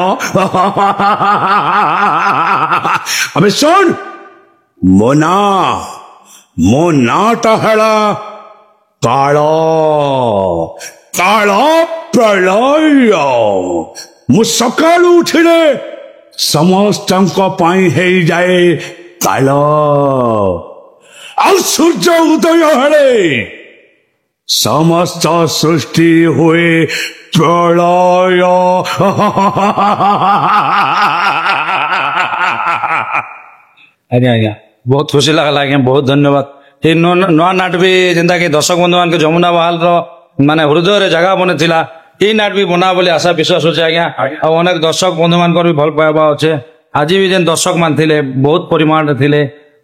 अबे सुन मो नाटा हेला काल प्रलय मु सकाळु उठिले समस्त हे जाए काल आ सूर्य उदय हेले समस्त सृष्टि हुए प्रलय ଆଜ୍ଞା ଆଜ୍ଞା ବହୁତ ଖୁସି ଲାଗଲା ଆଜ୍ଞା ବହୁତ ଧନ୍ୟବାଦ ଏଇ ନୂଆ ନାଟ ବି ଯେନ୍ତା କି ଦର୍ଶକ ବନ୍ଧୁ ମାନଙ୍କୁ ଯମୁନା ବାହାଲର ମାନେ ହୃଦୟରେ ଜାଗା ବନେଇଥିଲା ଏଇ ନାଟ ବି ବନା ବୋଲି ଆଶା ବିଶ୍ୱାସ ଅଛି ଆଜ୍ଞା ଆଉ ଅନେକ ଦର୍ଶକ ବନ୍ଧୁ ମାନଙ୍କର ବି ଭଲ ପାଇବା ଅଛେ ଆଜି ବି ଯେନ୍ ଦର୍ଶକ ମାନେ ଥିଲେ ବହୁତ ପରିମାଣରେ ଥିଲେ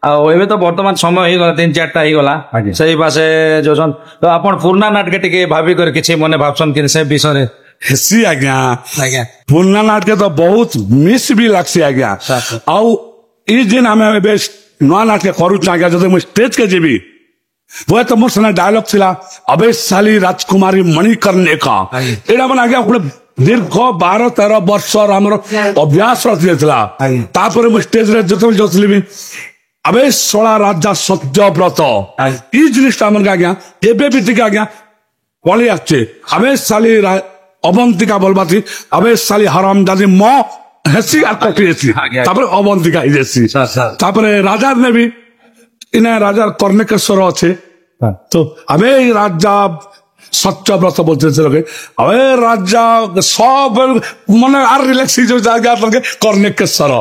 ଆଉ ଏବେ ତ ବର୍ତ୍ତମାନ ସମୟ ହେଇଗଲା 3-4ଟା ହେଇଗଲା ସେଇ ପାଶେ ଯୋଉଛନ୍ ତ ଆପଣ ପୁରୁଣା ନାଟକେ ଟିକେ ଭାବିକରି କିଛି ମନେ ଭାବଛନ୍ କି ସେ ବିଷୟରେ ହେସି ଆଜ୍ଞା ଆଜ୍ଞା ପୁରୁଣା ନାଟକେ ତ ବହୁତ ମିସ୍ ବି ଲାଗସି ଆଜ୍ଞା ଆଉ ଇ ଯେନ୍ ଆମେ ଏବେ ନୂଆ ନାଟକେ କରୁଛୁ ଆଜ୍ଞା ଯଦି ମୁଁ ଷ୍ଟେଜ କେ ଯିବି वो तो मोर सेना डायलॉग थिला अबेशाली राजकुमारी मणिकर्णिका एडा मन आगे गोटे दीर्घ 12-13 वर्ष हमर अभ्यास रथिला तापर मु स्टेज रे जतल जोतली भी अबेशला राजा सत्यव्रत ई जिनिस हमर आज्ञा एबे भी ठीक आज्ञा पळी आछे अबेशाली अवंतिका बोलबाती अबेशाली हरामजादी म हेसी आ कटिएसी तापर अवंतिका हिजेसी तापर राजा ने भी इन्हें राजा कर्णिकेश्वर अच्छे तो अबे राजा सत्यव्रत बोलते लोग अबे राजा सब मन आर रिलैक्स जो जागा कर्णिकेश्वर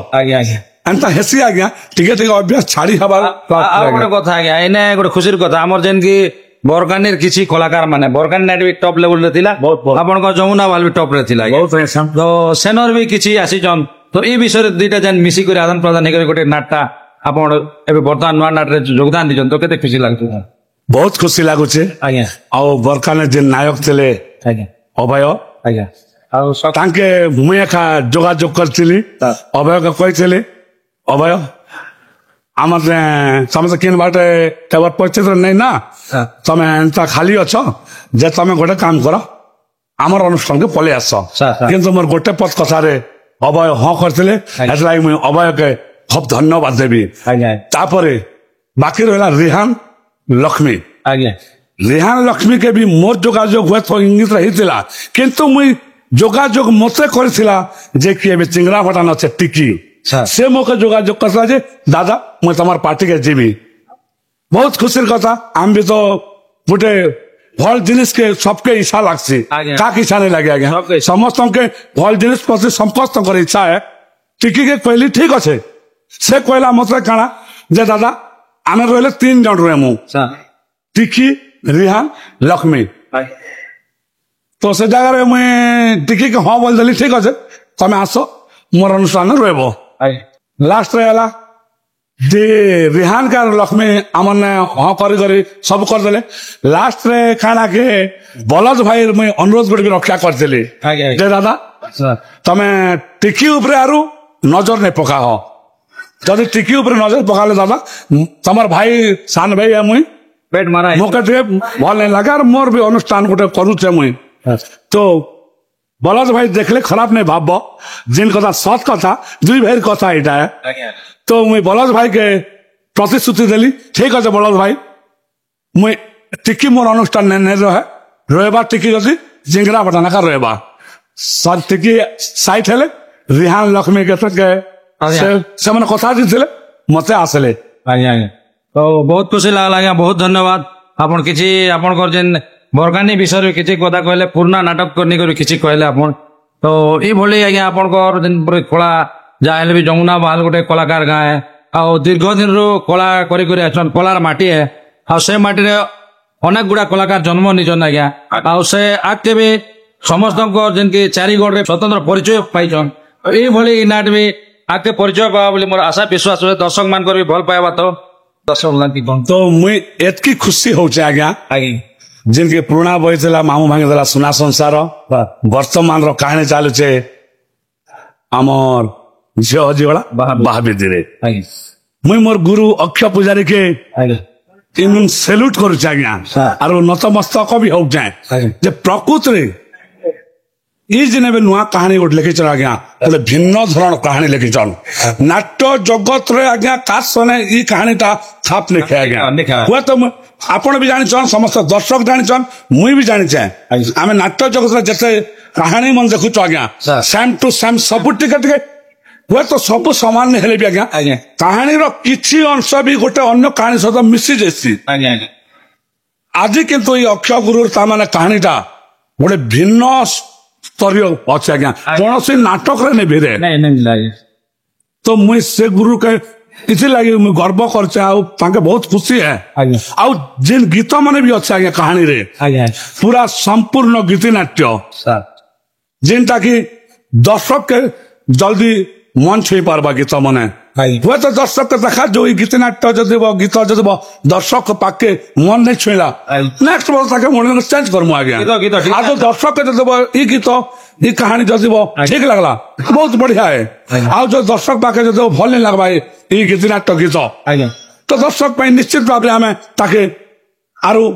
एंता हेसी आज्ञा टिके टिके अभ्यास छाड़ी हबार गोटे कथा आज्ञा एने गोटे खुशीर कथा हमर जेन की बरकानीर किछि कलाकार माने बरकानी नाइट भी टॉप लेवल रे थिला आपन को जमुना वाल भी टॉप रे थिला तो सेनर भी किछि आसी जन तो ई विषय दुईटा जेन मिसी कर आदान प्रदान हे गोटे नाटटा आपण एबे वर्तमान नवा नाट रे योगदान दिजन तो केते खुशी लागतु बहुत खुशी लागुचे आज्ञा आ बरकाने जे नायक थिले आज्ञा अभय आज्ञा आ तांके मुए खा जोगाजोग करथिली अभय के कहिथिले अभय आमर समझ किन बाटे तबर परिचित नहीं ना तमे एंता खाली अछ जे तमे गोटे काम कर आमर अनुष्ठान के पले आस किंतु मोर गोटे पथ कथा रे ଅଭୟ ହଁ କରିଥିଲେ ସେଥିଲାଗି ମୁଇଁ ଅଭୟକେ ଖୁବ ଧନ୍ୟବାଦ ଦେବି। ଆଜ୍ଞା ତାପରେ ବାକି ରହିଲା ରିହାନ ଲକ୍ଷ୍ମୀ। ଆଜ୍ଞା ରିହାନ ଲକ୍ଷ୍ମୀ କେ ବି ମୋର ଯୋଗାଯୋଗ ହୁଏତ ଇଂଲିଶରେ ହେଇଥିଲା, କିନ୍ତୁ ମୁଇଁ ଯୋଗାଯୋଗ ମତେ କରିଥିଲା ଯେ କି ଏବେ ଚିଙ୍ଗରା ଭଟାନ ଅଛେ ଟିକି, ସେ ମୋକେ ଯୋଗାଯୋଗ କରିଥିଲା ଯେ ଦାଦା ମୁଇଁ ତମର ପାର୍ଟିକେ ଯିବି। ବହୁତ ଖୁସିର କଥା। ଆମେ ବି ତ ଗୋଟେ ଭଲ ଜିନିଷ କେ ସବକେ ଇଚ୍ଛା ଲାଗସି, କାହାକୁ ଇଚ୍ଛା नहीं लगे आज्ञा, समस्त के भल जिनिस प्रति समस्त इच्छा है। टिकी के कहली ठीक अच्छे, से कहला मत काना जे दादा आम रही 3 जन रुहेमु, टिकी रिहान लक्ष्मी। तो से जगह मुई टिकी के हाँ बोलदेली ठीक अच्छे तमें आस मोर अनुष्ठान रुहब। लास्ट रहा जे रिहान का लक्ष्मी आमने हाँ करी सब करदेले। लास्ट रे खाना के बलद भाई मुई अनुरोध गुड़ी रक्षा करदेली जे दादा तमें टिकी उपरे आरु नजर नहीं पका हो, जदि टिकी उपरे नजर पकाले दादा तमर भाई सान भाई है मुई पेट मारा मोके भल नहीं लगे और मोर भी अनुष्ठान गोटे करुचे मुई। तो बलद भाई देखले खराब नहीं भाव, जिन कथा सत कथा दुई भाई कथा यहाँ है। तो मुई बलद भाई के प्रतिश्रुति देली ठीक अच्छे बलद भाई मुई टिकी मोर अनुष्ठान नहीं रहे रहा टिकी जदि जिंगरा बटाना का रहा सर टिकी साइट हेले रिहान लक्ष्मी के से मैंने कथा दी मते आसले। तो बहुत खुशी लगला आज्ञा, बहुत धन्यवाद। आपन किछि आपन कर जेन बरगानी विषय किछि कथा कहले पूर्णा नाटक करनी करी किछि कहले आपन। तो ई भली आज्ञा आपन कर जेन पुरे कला जाहेले भी जमुना बहाल गोटे कलाकार गाँ है आ दीर्घ दिन रू कला करी करी आछन कलार माटी है आ से माटी रे अनेक गुड़ा कलाकार जन्म निजन आज्ञा आ से आके भी समस्त जेन की चारिगढ़ रे स्वतंत्र परिचय पाइछन। ई भली नाट भी आके परिचय पावा बोली मोर आशा विश्वास है दर्शक मान कर भी भल पाइबा। तो दर्शक लागी कोन तो मुई एतकी खुशी होचे आज्ञा जिनके पुराना बही थिला मामू भांगी देला सुना संसार वर्तमान रो कहानी चालुचे आमर झियो हजिवाला बाहाबीदी रे। मुई मोर गुरु अक्षय पुजारी के इन सैल्यूट करूचे आज्ञा और नतमस्तक भी हो जाए जे प्रकृति रे ई जिने बे नुआ कहानी गोटे लिखिछन आज्ञा गोटे भिन्न धरण कहानी लिखिछन नाट्य जगत रे आज्ञा कास सने ई कहानीटा छाप लिखे आज्ञा हुए तो आपण भी जानिछन समस्त दर्शक जानिछन मुई भी जानिछे आमे नाट्य जगत रे जते कहानी मन देखुछ आज्ञा सेम टू सेम सब टिके टिके हुए तो सब समान नहीं हेले भी आज्ञा कहानी रो किछि अंश भी गोटे अन्य कहानी सहित मिसी जेसी आज किंतु ई अक्षय गुरु ता माने कहानीटा गोटे भिन्न स्तरीय अच्छे आज्ञा कौन सी नाटक रे नहीं भिरे तो मुई से गुरु के इसी लगे मुई गर्व करछे आ ताके बहुत खुशी है आ जिन गीत माने भी अच्छे आज्ञा कहानी रे पूरा संपूर्ण गीति नाट्य जिनटा की दर्शक के जल्दी मन छुई पारबा गीत माने हुए तो दर्शक के देखा जो गीति नाट्य जदि गीत जदि दर्शक पाके मन नहीं छुईला नेक्स्ट वर्ष ताके मन चेंज करमु आज्ञा आ जो दर्शक के जदि ई गीत ई कहानी जदि ठीक लगला बहुत बढ़िया है आ जो दर्शक पाके जदि भल नहीं लगबा ई गीति नाट्य गीत तो दर्शक पे निश्चित भाव में हमें ताके आरु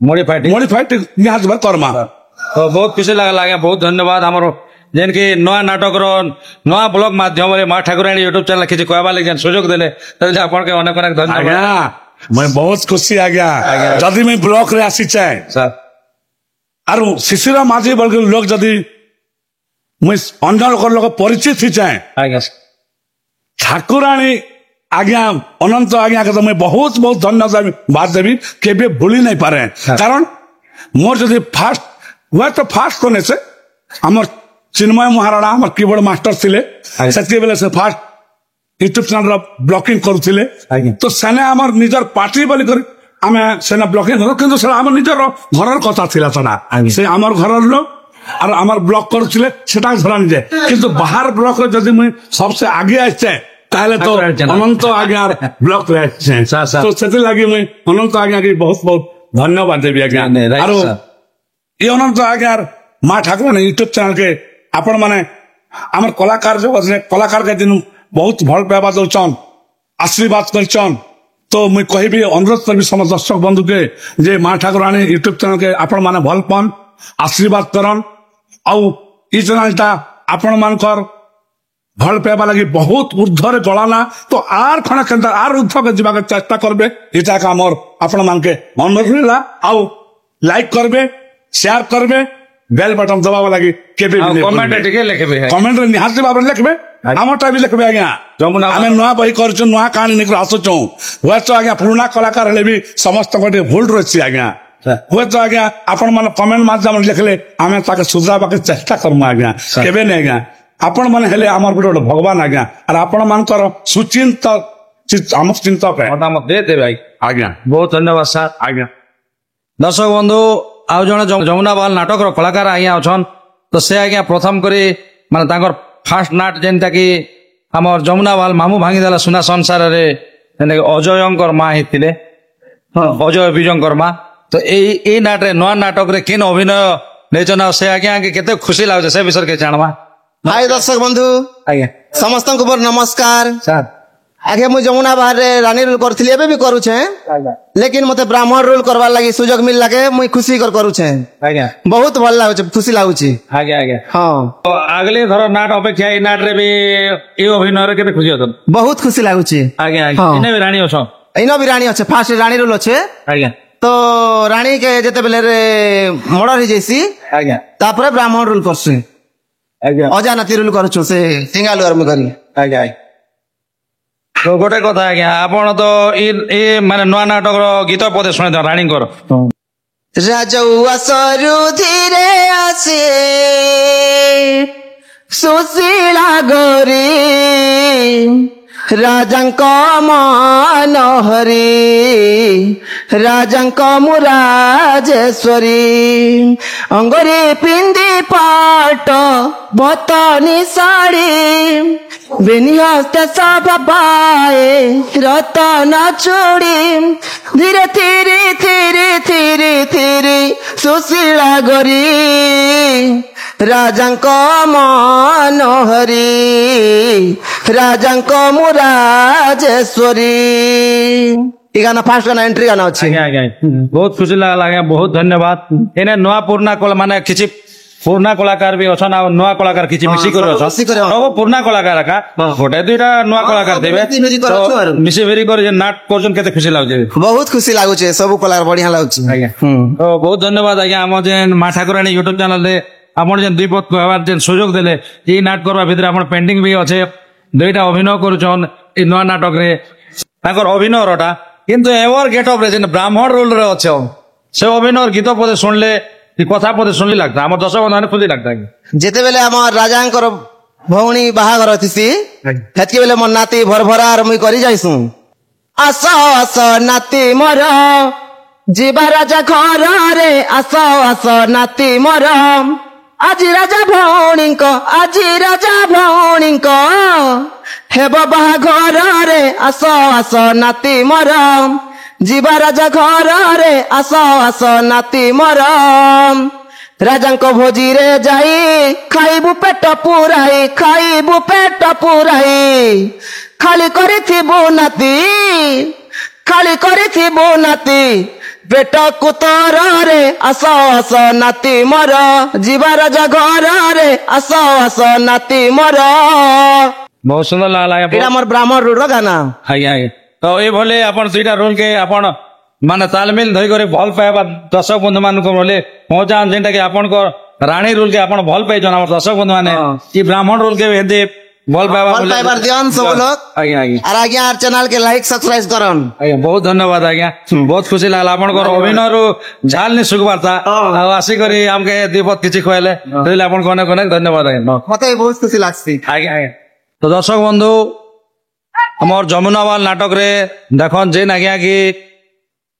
मॉडिफाइड निहाज करमा। तो बहुत खुशी लगला आज्ञा, बहुत धन्यवाद। हमरो जेन की नया नाटक रो नया ब्लॉग माध्यम रे माँ ठाकुराणी यूट्यूब चैनल किछि कहबा लागि सुयोग देले तो आपन के अनेक अनेक धन्यवाद। मैं बहुत खुशी आ गया जदि मैं ब्लॉक रे आसी चाहे सर आरु शिशिर माझी बल्कि लोग जदि मैं अन्य लोग परिचित थी चाहे ठाकुराणी आज्ञा अनंत आज्ञा के तो मैं बहुत बहुत धन्यवाद देवी केबे भूली नहीं पारे कारण मोर जदि फास्ट हुआ तो फास्ट कोने से हमर चिन्मय महाराणा हमर कीबोर्ड मास्टर थिले सेति बेले से फास्ट यूट्यूब चैनल ब्लॉकिंग करुथिले तो सेने हमर निजर पार्टी बोली कर आमे सेना ब्लॉकिंग करू किंतु से हमर निजर घरर कथा थिला तडा से हमर घरर लोग और हमर ब्लॉक करुथिले सेटा धरा नि जाय किंतु बाहर ब्लॉक रे जदि मैं सबसे आगे आछे ताले तो अनंत आज्ञा ब्लॉक रे आछे तो सेति लागि मैं अनंत आज्ञा के बहुत बहुत धन्यवाद देबी आज्ञा और ये अनंत आज्ञा माँ ठाकुराणी यूट्यूब चैनल के आपण माने आमर कलाकार जो कलाकार के दिन बहुत भल पाइबा दौन आशीर्वाद करछन तो मुई कहबी अनुरोध करबी समस्त दर्शक बंधु के जे माँ ठाकुराणी यूट्यूब चैनल के आपण माने भल पान आशीर्वाद करन आउ ई चैनल टा आपण मानकर भल पाइबा लगी बहुत ऊर्ध्वर गलाना तो आर खण केंता आर ऊर्ध्व के जीवा के चेष्टा करबे एटा का मोर आपण मान के अनुरोध रहिला आउ लाइक करबे शेयर करबे बेल बटन दबावा लगी केबे भी कमेंट टिके लिखबे कमेंट रे निहासी भाबरे लिखबे हमटा भी लिखबे आज्ञा जमुना आमे नुआ बही करछु नुआ कहानी निकल आसुचु हुए तो आज्ञा पुराना कलाकार हेले भी समस्त गोटे भूल रही आज्ञा हुए तो आज्ञा आपण मान कमेंट माध्यम लिखले आमे ताके सुधारबा के चेष्टा करमु आज्ञा केबे नै आज्ञा आपण माने हेले हमर गोटे भगवान आज्ञा और आपण मानकर सुचिंत हम चिंतक है मतामत दे दे भाई आज्ञा बहुत धन्यवाद सर आज्ञा दर्शक बंधु आउ जन जमुना बाल नाटक कलाकार आज्ञा अछन तो से आज्ञा प्रथम करी माने तांकर फास्ट नाट जेनटा कि हमर जमुना बाल मामू भांगी देला सुना संसार रे अजयंकर माँ हिथिले अजय विजयंकर माँ तो ए नाट रे नवा नाटक रे केन अभिनय नेचना से आज्ञा के केते खुशी लागजे से विषय के जानवा हाय दर्शक बंधु आज्ञा समस्त को मोर नमस्कार सर आगे मुझे जमुना बाहर रानी रोल करथिली एबे भी करू छे लेकिन मते ब्राह्मण रोल करवा लागि सुजोग मिल लागे मुई खुशी कर करू छे आज्ञा बहुत भल लागो छे खुशी लागो छे आज्ञा आज्ञा हां तो अगले धर नाट अपेक्षा ए नाट रे भी ए अभिनय रे केते खुशी होतन बहुत खुशी लागो छे आज्ञा हाँ। इने भी रानी अछन इनो भी रानी अच्छे फास्ट रानी रोल अच्छे आज्ञा तो रानी के जेते बेले रे मर्डर हो जैसी आज्ञा तापरे ब्राह्मण रोल करसे आज्ञा अजानती रोल करछु से सिंगाल में करी आज्ञा तो गोटे कथा आज्ञा आपण तो ए माने नवा नाटक रो गीत पदे सुने तो रानी कर राजौआ सरू धीरे आसे सुशीला गौरी राजांक मनहरी राजांक मुराजेश्वरी अंगरी पिंदी पाट बतनी साड़ी बेनिहस्ते सबाए रतन चूड़ी धीरे धीरे धीरे धीरे धीरे सुशीला गौरी राजांक मनहरी राजांक मुराजेश्वरी ई गाना फास्ट गाना एंट्री गाना अच्छे आज्ञा आज्ञा बहुत खुशी लागला आज्ञा बहुत धन्यवाद एने नवा पुराना कला माने किछि पुराना कलाकार भी अछन आ नवा कलाकार किछि मिसी कर अछन मिसी करे, हाँ। अब पुराना कलाकार का गोटे दुईटा नवा कलाकार देबे मिसी भेरी कर अछु आरो। मिसी भेरी कर जे नाट करजन केते खुशी लागजे बहुत खुशी लागो छे सब कलाकार बढ़िया लागो छे आज्ञा तो बहुत धन्यवाद आज्ञा हम जे माँ ठाकुराणी यूट्यूब चैनल रे आपण जे दुई पद कहबार जे सुयोग देले जे नाट करबा भितर आपण पेंडिंग भी अच्छे दुईटा अभिनय करूछन ए नवा नाटक रे ताकर अभिनय रटा किंतु एवर गेटअप रे जे ब्राह्मण रोल रे अच्छे से अभिनय गीत पदे सुनले ई कथा पदे सुनली लागता हमर दर्शक बंधु खुशी लागता जेते बेले हमर राजांकर भौणी बाहागर थिसी हेतके बेले मन नाती भरभरार मुई करी जाइसु आस आस नाती मोर जीवा राजा घर रे आस आस नाती मोर আজি রাজা ভৌণীঙ্ক হেব বাহাঘরে আস আস নাতি মরম ଯିବା ରାଜା ଘରରେ ଆସ ଆସ ନାତି ମର ରାଜାଙ୍କ ଭୋଜିରେ ଯାଇ ଖାଇବୁ ପେଟ ପୁରାଇ ଖାଲି କରିଥିବୁ ନାତି ପେଟ କୁତରରେ ଆସ ଆସ ନାତି ମର ଯିବା ରାଜା ଘରରେ ଆସ ଆସ ନାତି ମର बहुत सुंदर लागला ଏଇଟା ଆମର ବ୍ରାହ୍ମଣ ରୋଡର ଗାନା आज्ञा आज्ञा तो ये भले आपण दुईटा रोल के आपण माने तालमेल धई करे भल पाइबा दर्शक बंधु मान को बोले पहुंचा जेंटा के आपण को रानी रोल के आपण भल पाइ जन हमर दर्शक बंधु माने ई ब्राह्मण रोल के हेदे भल पाइबा भल पाइबार दियन सब लोग आज्ञा आज्ञा और आज्ञा आर चैनल के लाइक सब्सक्राइब करन आज्ञा बहुत धन्यवाद आज्ञा बहुत खुशी लागला आपण को अभिनय रो झाल नि सुगवारता आ आसी करी हमके दीपत किछि कहले तइले आपण को अनेक धन्यवाद आज्ञा मते बहुत खुशी लागसी आज्ञा आज्ञा तो दर्शक बंधु हमर जमुनावाल नाटक रे देखन जे आज्ञा की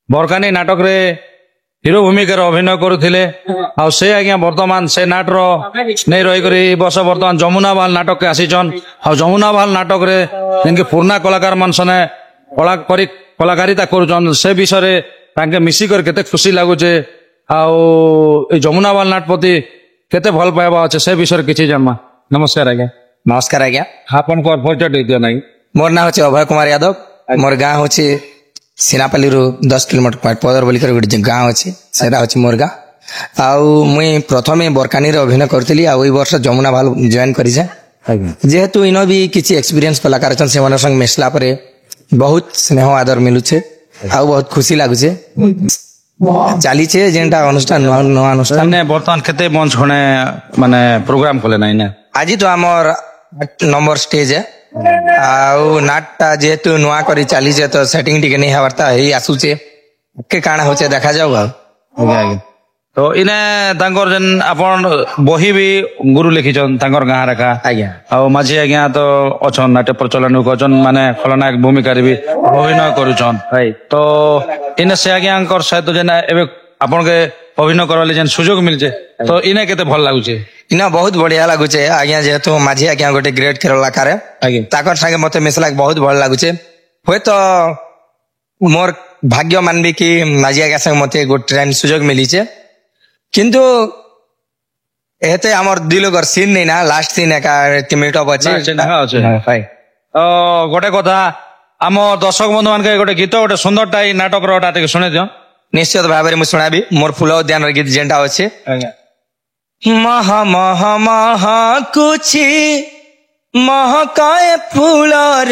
बरकानी नाटक रे हिरो भूमिका अभिनय करुथिले आ से आज्ञा वर्तमान से नाट रो नै रही करी बस वर्तमान जमुनावाल नाटक के आसीचन आ जमुनावाल नाटक रे जिनके पुराना कलाकार मान सने कलाकारिता करूचन से विषय रे तांके मिसी कर केते खुशी लागुचे आ ए जमुनावाल नाट प्रति केते भल पाइबा अछि से विषय किछि जन्मा नमस्कार आज्ञा नमस्कार आज्ञा आपन को परिचय दे दियो नाही मोर ना होचे अभय कुमार यादव मोर गाँव होचे सिनापाली रु 10 किलोमीटर पदर बोलिकर गोटे गाँव अच्छे सेटा होचे मोर गाँ आउ मुई प्रथमे बरकानी रे अभिनय करथिली आ ओई वर्ष जमुना भाल जॉइन करिसे जेहेतु इन भी किसी एक्सपीरियंस कलाकार छन से संग मिसला परे बहुत स्नेह आदर मिलुछे आ बहुत खुशी लागुछे चाली छे जेंटा अनुष्ठान नवा अनुष्ठान ने बर्तमान केते मंच खने माने प्रोग्राम कले नाही ने आज तो आमर 8 नंबर स्टेज है आउ नाटटा जेहेतु नुआ करी चली छे तो सेटिंग टिके नहीं हवरता ही आसुचे के काना होचे देखा जाऊ तो इने तांकर जन आपण बही भी गुरु लिखिछन तांकर गां रेखा आज्ञा आ माझी आज्ञा तो अछन नाट्य प्रचलन करछन माने खलनायक भूमिका भी अभिनय करूछन तो इने से आज्ञाकर सहित जन एबे आपण के अभिनय करले जन सुयोग मिलजे तो इने केते भल लागुचे इना बहुत बढ़िया लागुचे आज्ञा जेहेतु माझी आज्ञा गोटे ग्रेट खेललाकार है ताकर संगे मते मिसला बहुत भल लागुचे होय तो मोर भाग्य मानबी कि माझी आज्ञा संगे मते गोटे टाइम सुयोग मिली छे किंतु एते हमर दिलगर सीन नहीं ना लास्ट सीन एका मीटअप अछि तो गोटे कथा आम दर्शक बंधु मान गोटे गीत गोटे सुंदरटा नाटक रोटा शुणे दियो निश्चित भाव में शुणाबी मोर फूल उद्यान गीत जेनटा अच्छे मह मह मह कुछि महकाए फूलर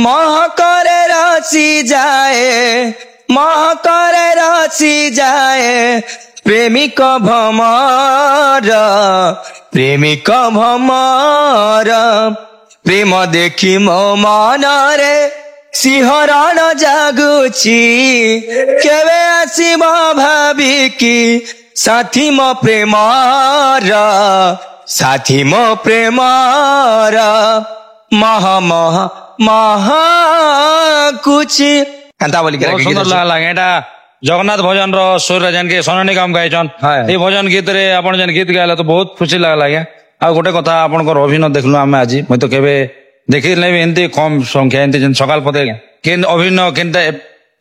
महकरे रसी जाए महकरे रसी जाए प्रेमिक भमर प्रेम देखी मो मनरे सिंहरण जागुची केवे आसीब भाविकी साथी मो प्रेमर मह मह मह कुछि एंता बोली बहुत सुंदर लागला एटा जगन्नाथ भजन रो सुर जन के सोनानी काम गायछन ए भजन गीत रे आपण जन गीत गायला तो बहुत खुशी लागला आज्ञा आ गोटे कथा आपण को अभिनय देखलु आमे आज मैं तो केबे देखि नै एंती कम संख्या एंती जन सकाल पते केन अभिनय केनता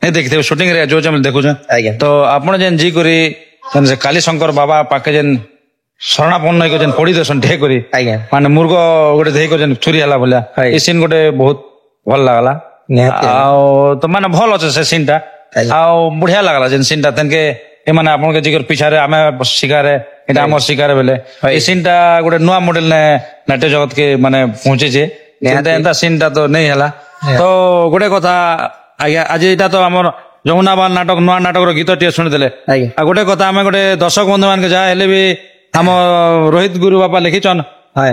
नै देखिथे शूटिंग रे जो हम देखु तो आपण जन जी करी जन से काली शंकर बाबा पाके जन शरणापन्न को जन पड़ी देसन ढे करी माने मुर्ग गोटे देहि को जन चोरी हला बोला ए सीन गोटे बहुत भल लागला आ तो माने भल अछि से सीन ता आ बढ़िया लागला जन सीन ता तनके ए माने आपन के जिगर पिछारे आमे शिकारे एटा हमर शिकारे बेले ए सीन ता गोटे नुवा मॉडल ने नाट्य जगत के माने पहुंचे जे एंता सीन ता तो नहीं हला तो गोटे कथा आज्ञा आज एटा तो हमर जमुनाबाल नाटक नुआ नाटक रो गीत टे सुनि देले आ गोटे कथा आमे गोटे दर्शक बंधु मान के जा हेले भी हम रोहित गुरु बापा लिखिछन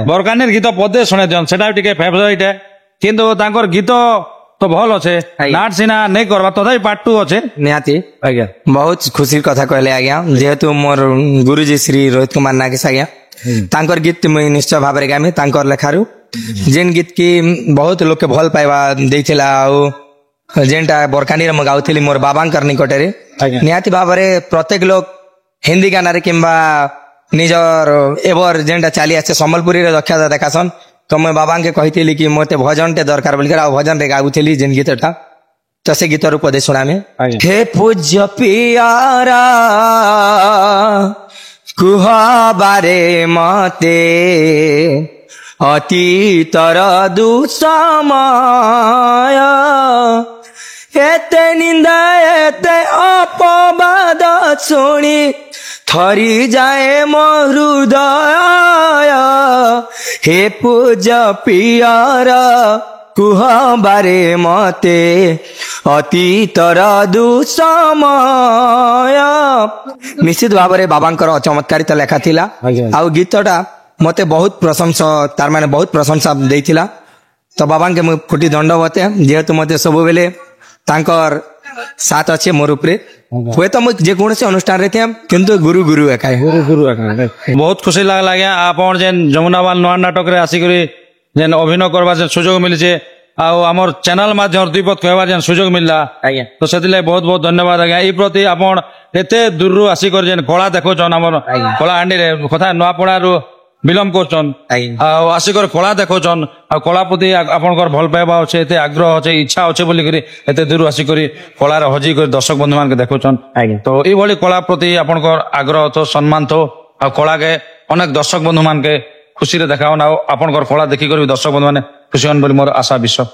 बरकानेर गीत पदे सुने दियन सेटा टिके फेवरेट है किंतु तांकर गीत तो भल अच्छे नाट सिना नहीं करवा तथापि पार्ट 2 अच्छे निहाती आज्ञा बहुत खुशी कथा कहले आज्ञा जेहेतु मोर गुरुजी श्री रोहित कुमार नागेश आज्ञा तांकर गीत मुई निश्चय भाव रे गामी तांकर लेखारु जेन गीत की बहुत लोग के भल पाइबा देथिला आ जेनटा बरकानी रे गाउथिली मोर बाबांकर निकटे रे निहाती भाव रे प्रत्येक लोग हिंदी गाना रे किंबा निजर एवर जेनटा चाली आछे संबलपुरी रे दक्षता देखासन तो मैं बाबा के कही कि मते भजन टे दरकार बोलिकर आ भजन रे गाउथली जेन गीतटा तो से गीत रूप दे सुना में हे पूज्य पियारा कुहा बारे मते अतीतर दुसमय एते निंदा एते अपवाद सुनी थरी जाए मो हृदय हे पूज्य पियर कुह बारे मते अतीतर दुसमय निश्चित भाव में बाबांकर चमत्कारिता लेखा थिला आउ गीतटा मते बहुत प्रशंसा तार माने बहुत प्रशंसा देइथिला तो बाबा के मु कोटी दंडवते जेहेतु मते सब बेले तांकर साथ अच्छे मोर उपरे हुए तो मुझे जेकोसी अनुष्ठान रे थे किंतु गुरु गुरु एका बहुत खुशी लागला आपन जेन जमुनाबाल नुआ नाटक रे आसी करी जेन अभिनय करबा जेन सुयोग मिली छे आ हमर चैनल माध्यम दुईपद कहबा जेन सुयोग मिलला तो सेतिले बहुत बहुत धन्यवाद आज्ञा ई प्रति आपन एते दूर रु आसी कर जेन कला देखो जन हमर कला हांडी रे कथा नुआपड़ा रु विलम्ब करछन आसिकर कला देखोचन आ कला प्रति आपनकर भल पाइबा अच्छे एते आग्रह अच्छे इच्छा अच्छे बोली करी एते दूर आसिकर कला रे हजी कर दर्शक बंधु मान के देखोचन तो ई भली कला प्रति आपनकर आग्रह तो सम्मान तो आ कला के अनेक दर्शक बंधु मान के खुशी रे देखावन आ आपनकर कला देखि कर दर्शक बंधु माने खुशी हन बोली मोर आशा विश्वास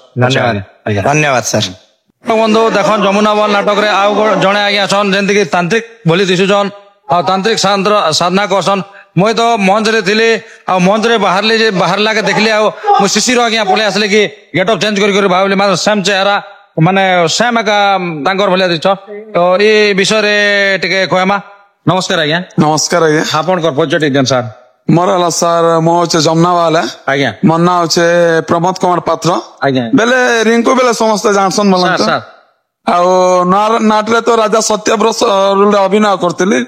धन्यवाद सर बंधु देखन जमुनाबाल नाटक रे आ जणे आज्ञा छन जेंति कि तांत्रिक बोली दिसुचन आ तांत्रिक साधना करसन ମୁଇଁ ତ ମଞ୍ଚରେ ଥିଲି ଆଉ ମଞ୍ଚରେ ବାହାରିଲାକେ ଦେଖିଲି ଆଉ ମୁଁ ଶିଶିର ଆଜ୍ଞା ପଳେଇ ଆସିଲେ କି ଗେଟ୍ ଅପ୍ ଚେଞ୍ଜ କରି ଭାବିଲି ମାନେ ସେମ୍ ଚେହେରା ମାନେ ସେମ୍ ଏକା ତାଙ୍କର ଭଳିଆ ଦିଶ ତ ଏ ବିଷୟରେ ଟିକେ କହିମା। ନମସ୍କାର ଆଜ୍ଞା। ନମସ୍କାର ଆଜ୍ଞା। ଆପଣଙ୍କର ପରିଚୟ ଟିକେ ଦିଅନ୍ତୁ ସାର୍। ମୋର ହେଲା ସାର୍ ମୁଁ ହଉଛି ଯମୁନାବାଲା। ଆଜ୍ଞା ମୋ ନାଁ ହଉଛି ପ୍ରମୋଦ କୁମାର ପାତ୍ର। ଆଜ୍ଞା ବେଲେ ରିଙ୍କୁ ବେଲେ ସମସ୍ତେ ଜାଣସନ୍ ଭଲ ସାର୍ ସାର୍ ଆଉ ନାଟରେ ତ ରାଜା ସତ୍ୟବ୍ରତ ରୋଲରେ ଅଭିନୟ କରୁଥିଲି।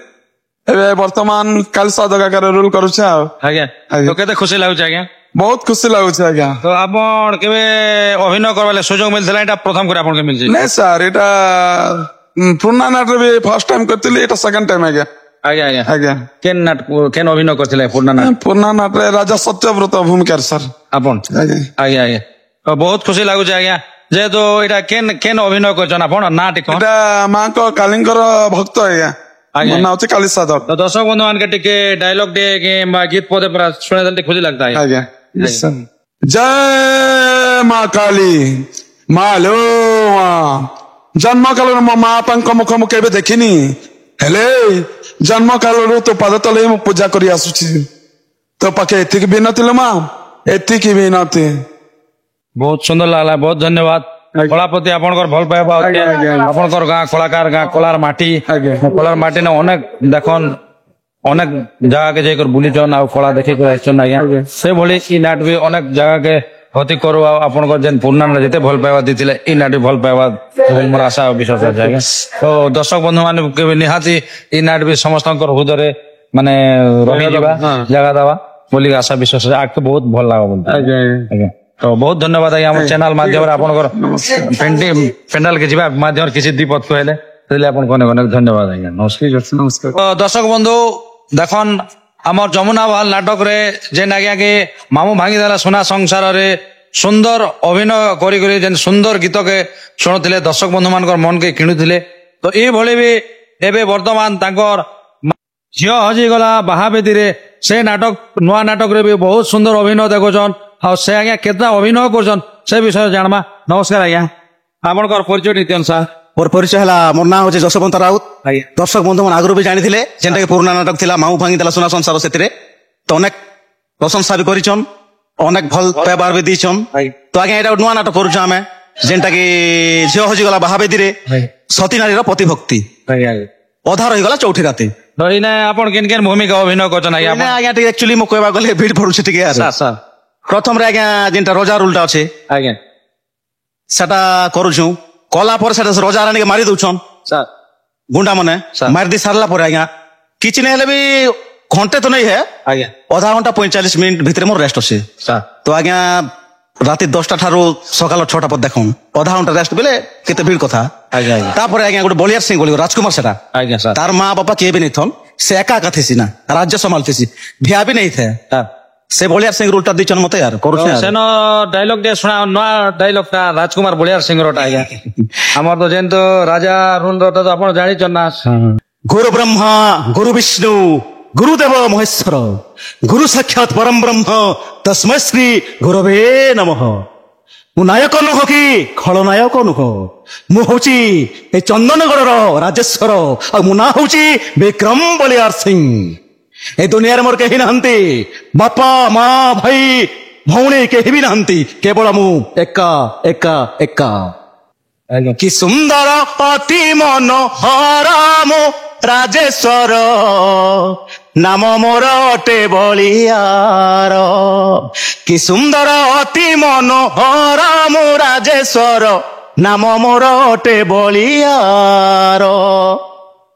ଏବେ ବର୍ତ୍ତମାନ କାଲିସା ଜାଗାରେ ରୋଲ କରୁଛି ଆଉ। ଆଜ୍ଞା ଆଜ୍ଞା। ତ କେତେ ଖୁସି ଲାଗୁଛି ଆଜ୍ଞା। ବହୁତ ଖୁସି ଲାଗୁଛି ଆଜ୍ଞା। ତ ଆପଣ କେବେ ଅଭିନୟ କରବାରେ ସୁଯୋଗ ମିଳିଥିଲା ଏଇଟା ପ୍ରଥମ କରି ଆପଣଙ୍କୁ ମିଳିଛି? ନାଇଁ ସାର୍ ଏଇଟା ପୁରୁଣା ନାଟରେ ବି ଫାର୍ଷ୍ଟ ଟାଇମ କରିଥିଲି, ଏଇଟା ସେକେଣ୍ଡ ଟାଇମ ଆଜ୍ଞା। ଆଜ୍ଞା ଆଜ୍ଞା ଆଜ୍ଞା କେନ୍ ଅଭିନୟ କରିଥିଲେ ପୁରୁଣା ନାଟ? ପୁରୁଣା ନାଟରେ ରାଜା ସତ୍ୟବ୍ରତ ଭୂମିକାରେ ସାର୍। ଆପଣ ଆଜ୍ଞା ଆଜ୍ଞା ଆଜ୍ଞା ତ ବହୁତ ଖୁସି ଲାଗୁଛି ଆଜ୍ଞା। ଯେହେତୁ ଏଇଟା କେନ୍ ଅଭିନୟ କରିଛନ୍ ଆପଣ ନା ଟିକେ କଣ? ଏଇଟା ମାଙ୍କ କାଳୀଙ୍କର ଭକ୍ତ ଆଜ୍ଞା। ଆଜ୍ଞା। ମୋ ନାଁ ହଉଛି କାଳିସା ଧର। ତ ଦର୍ଶକ ବନ୍ଧୁ ମାନକେ ଟିକେ ଡାयଲଗ ଟିକେ କିମ୍ବା ଗୀତ ପଦେ ପୁରା ଶୁଣିଦେଲେ ଟିକେ ଖୁସି ଲାଗତା है। ଆଜ୍ଞା। ଜୟ ମା କାଳୀ ମା ଲୋ ମା। ଜନ୍ମ କାଳରୁ ମୋ ମା ବାପାଙ୍କ ମୁଖ ମୁଁ କେବେ ଦେଖିନି, ହେଲେ ଜନ୍ମ କାଳରୁ ତୋ ପାଦ ତଳେ ମୁଁ ପୂଜା କରି ଆସୁଛି। ତୋ ପାଖେ ଏତିକି ବିନତି ଲୋ ମା, ଏତିକି ବିନତି। ବହୁତ ସୁନ୍ଦର ଲାଗଲା, ବହୁତ ଧନ୍ୟବାଦ। କଳା ପ୍ରତି ଆପଣଙ୍କର ଭଲ ପାଇବା ଅଛି। ଆପଣଙ୍କର ଗାଁ କଳାକାର ଗାଁ କଳାର ମାଟି କଳାର ମାଟି ନା ଅନେକ ଦେଖନ୍ ଅନେକ ଜାଗାକେ ଯାଇକରି ବୁଲିଛନ୍ ଆଉ କଳା ଦେଖିକରି ଆସିଛନ୍ ଆଜ୍ଞା। ସେଭଳି ଇ ନାଟ ବି ଅନେକ ଜାଗାକେ ଗତି କରୁ ଆଉ ଆପଣଙ୍କର ଯେନ୍ ପୁରୁଣା ଯେତେ ଭଲ ପାଇବା ଦେଇଥିଲେ ଇ ନାଟ ବି ଭଲ ପାଇବା ମୋର ଆଶା ଆଉ ବିଶ୍ୱାସ ଅଛି ଆଜ୍ଞା। ତ ଦର୍ଶକ ବନ୍ଧୁ ମାନେ କେବେ ନିହାତି ଇ ନାଟ ବି ସମସ୍ତଙ୍କର ହୃଦୟରେ ମାନେ ରହିଯିବା ଜାଗା ଦେବା ବୋଲି ଆଶା ବିଶ୍ୱାସ ଅଛି। ଆଗକୁ ବହୁତ ଭଲ ଲାଗବ ବୋଲି ଆଜ୍ଞା। ତ ବହୁତ ଧନ୍ୟବାଦ ଆଜ୍ଞା। ଆମ ଚ୍ୟାନେଲ ମାଧ୍ୟମରେ ଆପଣଙ୍କର ପେଣ୍ଡାଲ କେ ଯିବା ମାଧ୍ୟମରେ କିଛି ଦି ପଥ କହିଲେ ସେଥିଲାଗି ଆପଣଙ୍କୁ ଅନେକ ଅନେକ ଧନ୍ୟବାଦ ଆଜ୍ଞା। ନମସ୍କାର। ତ ଦର୍ଶକ ବନ୍ଧୁ ଦେଖନ୍ ଆମର ଯମୁନାବାଲ ନାଟକରେ ଯେନ୍ ଆଜ୍ଞା କି ମାମୁ ଭାଙ୍ଗିଦେଲା ସୁନା ସଂସାରରେ ସୁନ୍ଦର ଅଭିନୟ କରିକରି ଯେନ୍ ସୁନ୍ଦର ଗୀତକେ ଶୁଣୁଥିଲେ ଦର୍ଶକ ବନ୍ଧୁ ମାନଙ୍କର ମନକେ କିଣୁଥିଲେ। ତ ଏଇଭଳି ବି ଏବେ ବର୍ତ୍ତମାନ ତାଙ୍କର ଝିଅ ହଜିଗଲା ବାହାବେଦୀରେ ସେ ନାଟକ ନୂଆ ନାଟକରେ ବି ବହୁତ ସୁନ୍ଦର ଅଭିନୟ ଦେଖୁଛନ୍ ଆଉ ସେ ଆଜ୍ଞା କେତେ ଅଭିନୟ କରୁଛନ୍ ସେ ବିଷୟରେ ଜାଣବା। ନମସ୍କାର ଆଜ୍ଞା। ଆପଣଙ୍କର ପରିଚୟ ଟିକେ ଦିଅନ୍ତୁ ସାର୍। ମୋର ପରିଚୟ ହେଲା, ମୋର ନାଁ ହଉଛି ଯଶବନ୍ତ ରାଉତ। ଦର୍ଶକ ବନ୍ଧୁ ମାନେ ଆଗରୁ ବି ଜାଣିଥିଲେ, ଯେନ୍ଟାକି ପୁରୁଣା ନାଟକ ଥିଲା ମାମୁ ଭାଙ୍ଗି ଦେଲା ସୁନା ସଂସାର, ସେଥିରେ ତ ଅନେକ ପ୍ରଶଂସା ବି କରିଛନ୍, ଅନେକ ଭଲ ପାଇବାର ବି ଦେଇଛନ୍। ତ ଆଜ୍ଞା ଏଇଟା ନୂଆ ନାଟକ କରୁଛୁ ଆମେ, ଯେନ୍ଟାକି ଝିଅ ହଜିଗଲା ବାହାବେଦୀରେ ସତୀ ନାରୀର ପ୍ରତିଭକ୍ତି, ଅଧା ରହିଗଲା ଚଉଠି ରାତି। ତ ଏଇନା ଆପଣ କେନ୍ କେନ୍ ଭୂମିକା ଅଭିନୟ କରୁଛନ୍ ଆଜ୍ଞା? ଆଜ୍ଞା ଟିକେ ଆକ୍ଚୁଆଲି ମୁଁ କହିବାକୁ ଗଲେ ଭିଡ ପଡୁଛି ଟିକେ। ପ୍ରଥମରେ ଆଜ୍ଞା ଯେନ୍ଟା ରଜା ରୋଲଟା ଅଛି ଆଜ୍ଞା ସେଟା କରୁଛୁ, କଲା ପରେ ସେଟା ରଜା ରାଣୀକେ ମାରି ଦଉଛନ୍ ଗୁଣ୍ଡା ମାନେ। ମାରି ଦେଇ ସାରିଲା ପରେ ଆଜ୍ଞା କିଛି ନାଇଁ ହେଲେ ବି ଘଣ୍ଟେ ତ ନାଇଁ ହେ ଆଜ୍ଞା ଅଧା ଘଣ୍ଟା 45 ମିନିଟ ଭିତରେ ମୋର ରେଷ୍ଟ ଅଛି। ତ ଆଜ୍ଞା ରାତି 10ଟା ଠାରୁ ସକାଳ 6ଟା ପର୍ଯ୍ୟନ୍ତ ଦେଖୁନ୍ ଅଧା ଘଣ୍ଟା ରେଷ୍ଟ ବେଲେ କେତେ ଭିଡ କଥା। ତାପରେ ଆଜ୍ଞା ଗୋଟେ ବଳିଆର ସିଂ ବୋଲି ରାଜକୁମାର, ସେଟା ତାର ମା ବାପା କିଏ ବି ନେଇଥନ୍, ସେ ଏକା ଏକା ଥିସି ନା ରାଜ୍ୟ ସମ୍ଭାଳୁଥିସି, ଭିଆ ବି ନେଇ ଥାଏ। ସେ ବଳିଆର ସିଂ ରୋଲଟା ଦେଇଛନ୍ ମତେ यार କରୁଛେ। ସେନ ଡାଇଲଗ ଟିକେ ଶୁଣା, ନୂଆ ଡାଇଲଗ ଟା ରାଜକୁମାର ବଳିଆର ସିଂ ରଟା ଆଜ୍ଞା। ଆମର ତ ଯେହେତୁ ରାଜା ରୋଲ ର ତ ଆପଣ ଜାଣିଛନ୍ ନା। ଗୁରୁ ବ୍ରହ୍ମା ଗୁରୁ ବିଷ୍ଣୁ ଗୁରୁଦେବ ମହେଶ୍ୱର ଗୁରୁ ସାକ୍ଷାତ ପରମ ବ୍ରହ୍ମ ତସ୍ମୈ ଶ୍ରୀ ଗୁରବେ ନମଃ। ମୁଁ ନାୟକ ନୁହ କି ଖଳନାୟକ ନୁହ, ମୁଁ ହଉଛି ଏ ଚନ୍ଦନଗଡ଼ର ରାଜେଶ୍ୱର ଆଉ ମୋ ନାଁ ହଉଛି ବିକ୍ରମ ବଳିଆର ସିଂ। ଏ ଦୁନିଆରେ ମୋର କେହି ନାହାନ୍ତି, ବାପା ମା ଭାଇ ଭଉଣୀ କେହି ବି ନାହାନ୍ତି, କେବଳ ମୁଁ ଏକା ଏକା ଏକା। କି ସୁନ୍ଦର ଅତି ମନୋହର ମୋ ରାଜେଶ୍ୱର, ନାମ ମୋର ଅଟେ ବଳିଆର। କି ସୁନ୍ଦର ଅତି ମନୋହର ମୋ ରାଜେଶ୍ୱର, ନାମ ମୋର ଅଟେ ବଳିଆର।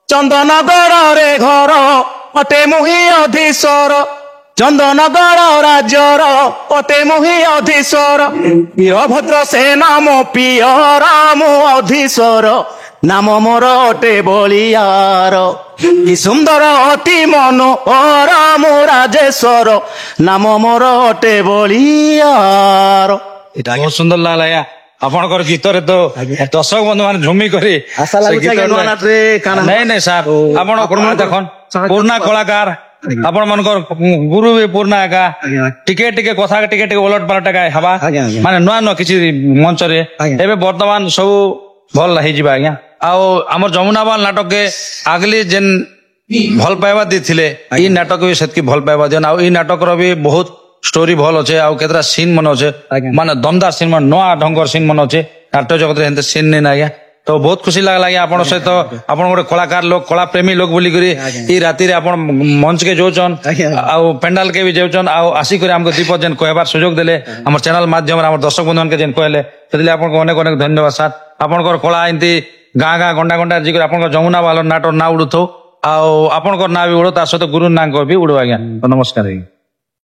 ଚନ୍ଦନଗଡ଼ରେ ଘର ଅଟେ ମୁହିଁ ଅଧୀଶ୍ୱର, ଚନ୍ଦନଗଡ଼ ରାଜ୍ୟର ଅଟେ ମୁହିଁ ଅଧୀଶ୍ୱର। ବୀରଭଦ୍ର ସେନା ମୋ ପିଅର ମୁଁ ଅଧୀଶ୍ୱର, ନାମ ମୋର ଅଟେ ବଳିଆର। କି ସୁନ୍ଦର ଅତି ମନୋହର ମୋ ରାଜେଶ୍ୱର, ନାମ ମୋର ଅଟେ ବଳିଆର। ବହୁତ ସୁନ୍ଦର ଲାଗଲା ଆଜ୍ଞା। ଆପଣଙ୍କର ଗୀତରେ ତ ଦର୍ଶକ ବନ୍ଧୁ ମାନେ ଝୁମି କରି ନାଇଁ ନାଇଁ ସାର୍ ଆପଣ ଦେଖନ୍ ପୁରୁଣା କଳାକାର, ଆପଣ ମାନଙ୍କର ଗୁରୁ ବି ପୁରୁଣା ଏକା, ଟିକେ ଟିକେ କଥା ଟିକେ ଟିକେ ଓଲଟ ପାଲଟ ଏକା ହେବା, ମାନେ ନୂଆ ନୂଆ କିଛି ମଞ୍ଚରେ ଏବେ ବର୍ତ୍ତମାନ ସବୁ ଭଲ ହେଇଯିବା ଆଜ୍ଞା। ଆଉ ଆମର ଯମୁନାବାଲ ନାଟକକେ ଆଗଲି ଯେନ୍ ଭଲ ପାଇବା ଦେଇଥିଲେ ଏଇ ନାଟକ ବି ସେତିକି ଭଲ ପାଇବା ଦିଅନ ଆଉ ଏଇ ନାଟକର ବି ବହୁତ ଷ୍ଟୋରି ଭଲ ଅଛେ ଆଉ କେତେଟା ସିନ୍ ମନେ ଅଛେ ମାନେ ଦମଦାର ସିନ୍ ମାନେ ନୂଆ ଢଙ୍ଗର ସିନ୍ ମନେ ଅଛେ ନାଟ୍ୟ ଜଗତରେ ଏମିତି ସିନ୍ ନେଇ ଆଜ୍ଞା ତ ବହୁତ ଖୁସି ଲାଗଲା ଆଜ୍ଞା ଆପଣଙ୍କ ସହିତ ଆପଣ ଗୋଟେ କଳାକାର ଲୋକ କଳା ପ୍ରେମୀ ଲୋକ ବୋଲିକରି ଏଇ ରାତିରେ ଆପଣ ମଞ୍ଚ କେ ଯାଉଛନ୍ ଆଉ ପେଣ୍ଡାଲ କେ ବି ଯାଉଛନ୍ ଆଉ ଆସିକରି ଆମକୁ ଦୀପକ ଯେନ୍ କହିବାର ସୁଯୋଗ ଦେଲେ ଆମର ଚ୍ୟାନେଲ ମାଧ୍ୟମରେ ଆମର ଦର୍ଶକ ବନ୍ଧୁମାନଙ୍କୁ ଯେନ୍ କହିଲେ ସେଥିଲାଗି ଆପଣଙ୍କୁ ଅନେକ ଅନେକ ଧନ୍ୟବାଦ ସାର୍ ଆପଣଙ୍କର କଳା ଏମିତି ଗାଁ ଗାଁ ଗଣ୍ଡା ଗଣ୍ଡା ଯିକରି ଆପଣଙ୍କର ଯମୁନା ବାଲ ନାଟର ନାଁ ଉଡୁଥଉ ଆଉ ଆପଣଙ୍କର ନାଁ ବି ଉଡୁ ତା ସହିତ ଗୁରୁ ନାଁଙ୍କର ବି ଉଡୁ ଆଜ୍ଞା ନମସ୍କାର ଆଜ୍ଞା।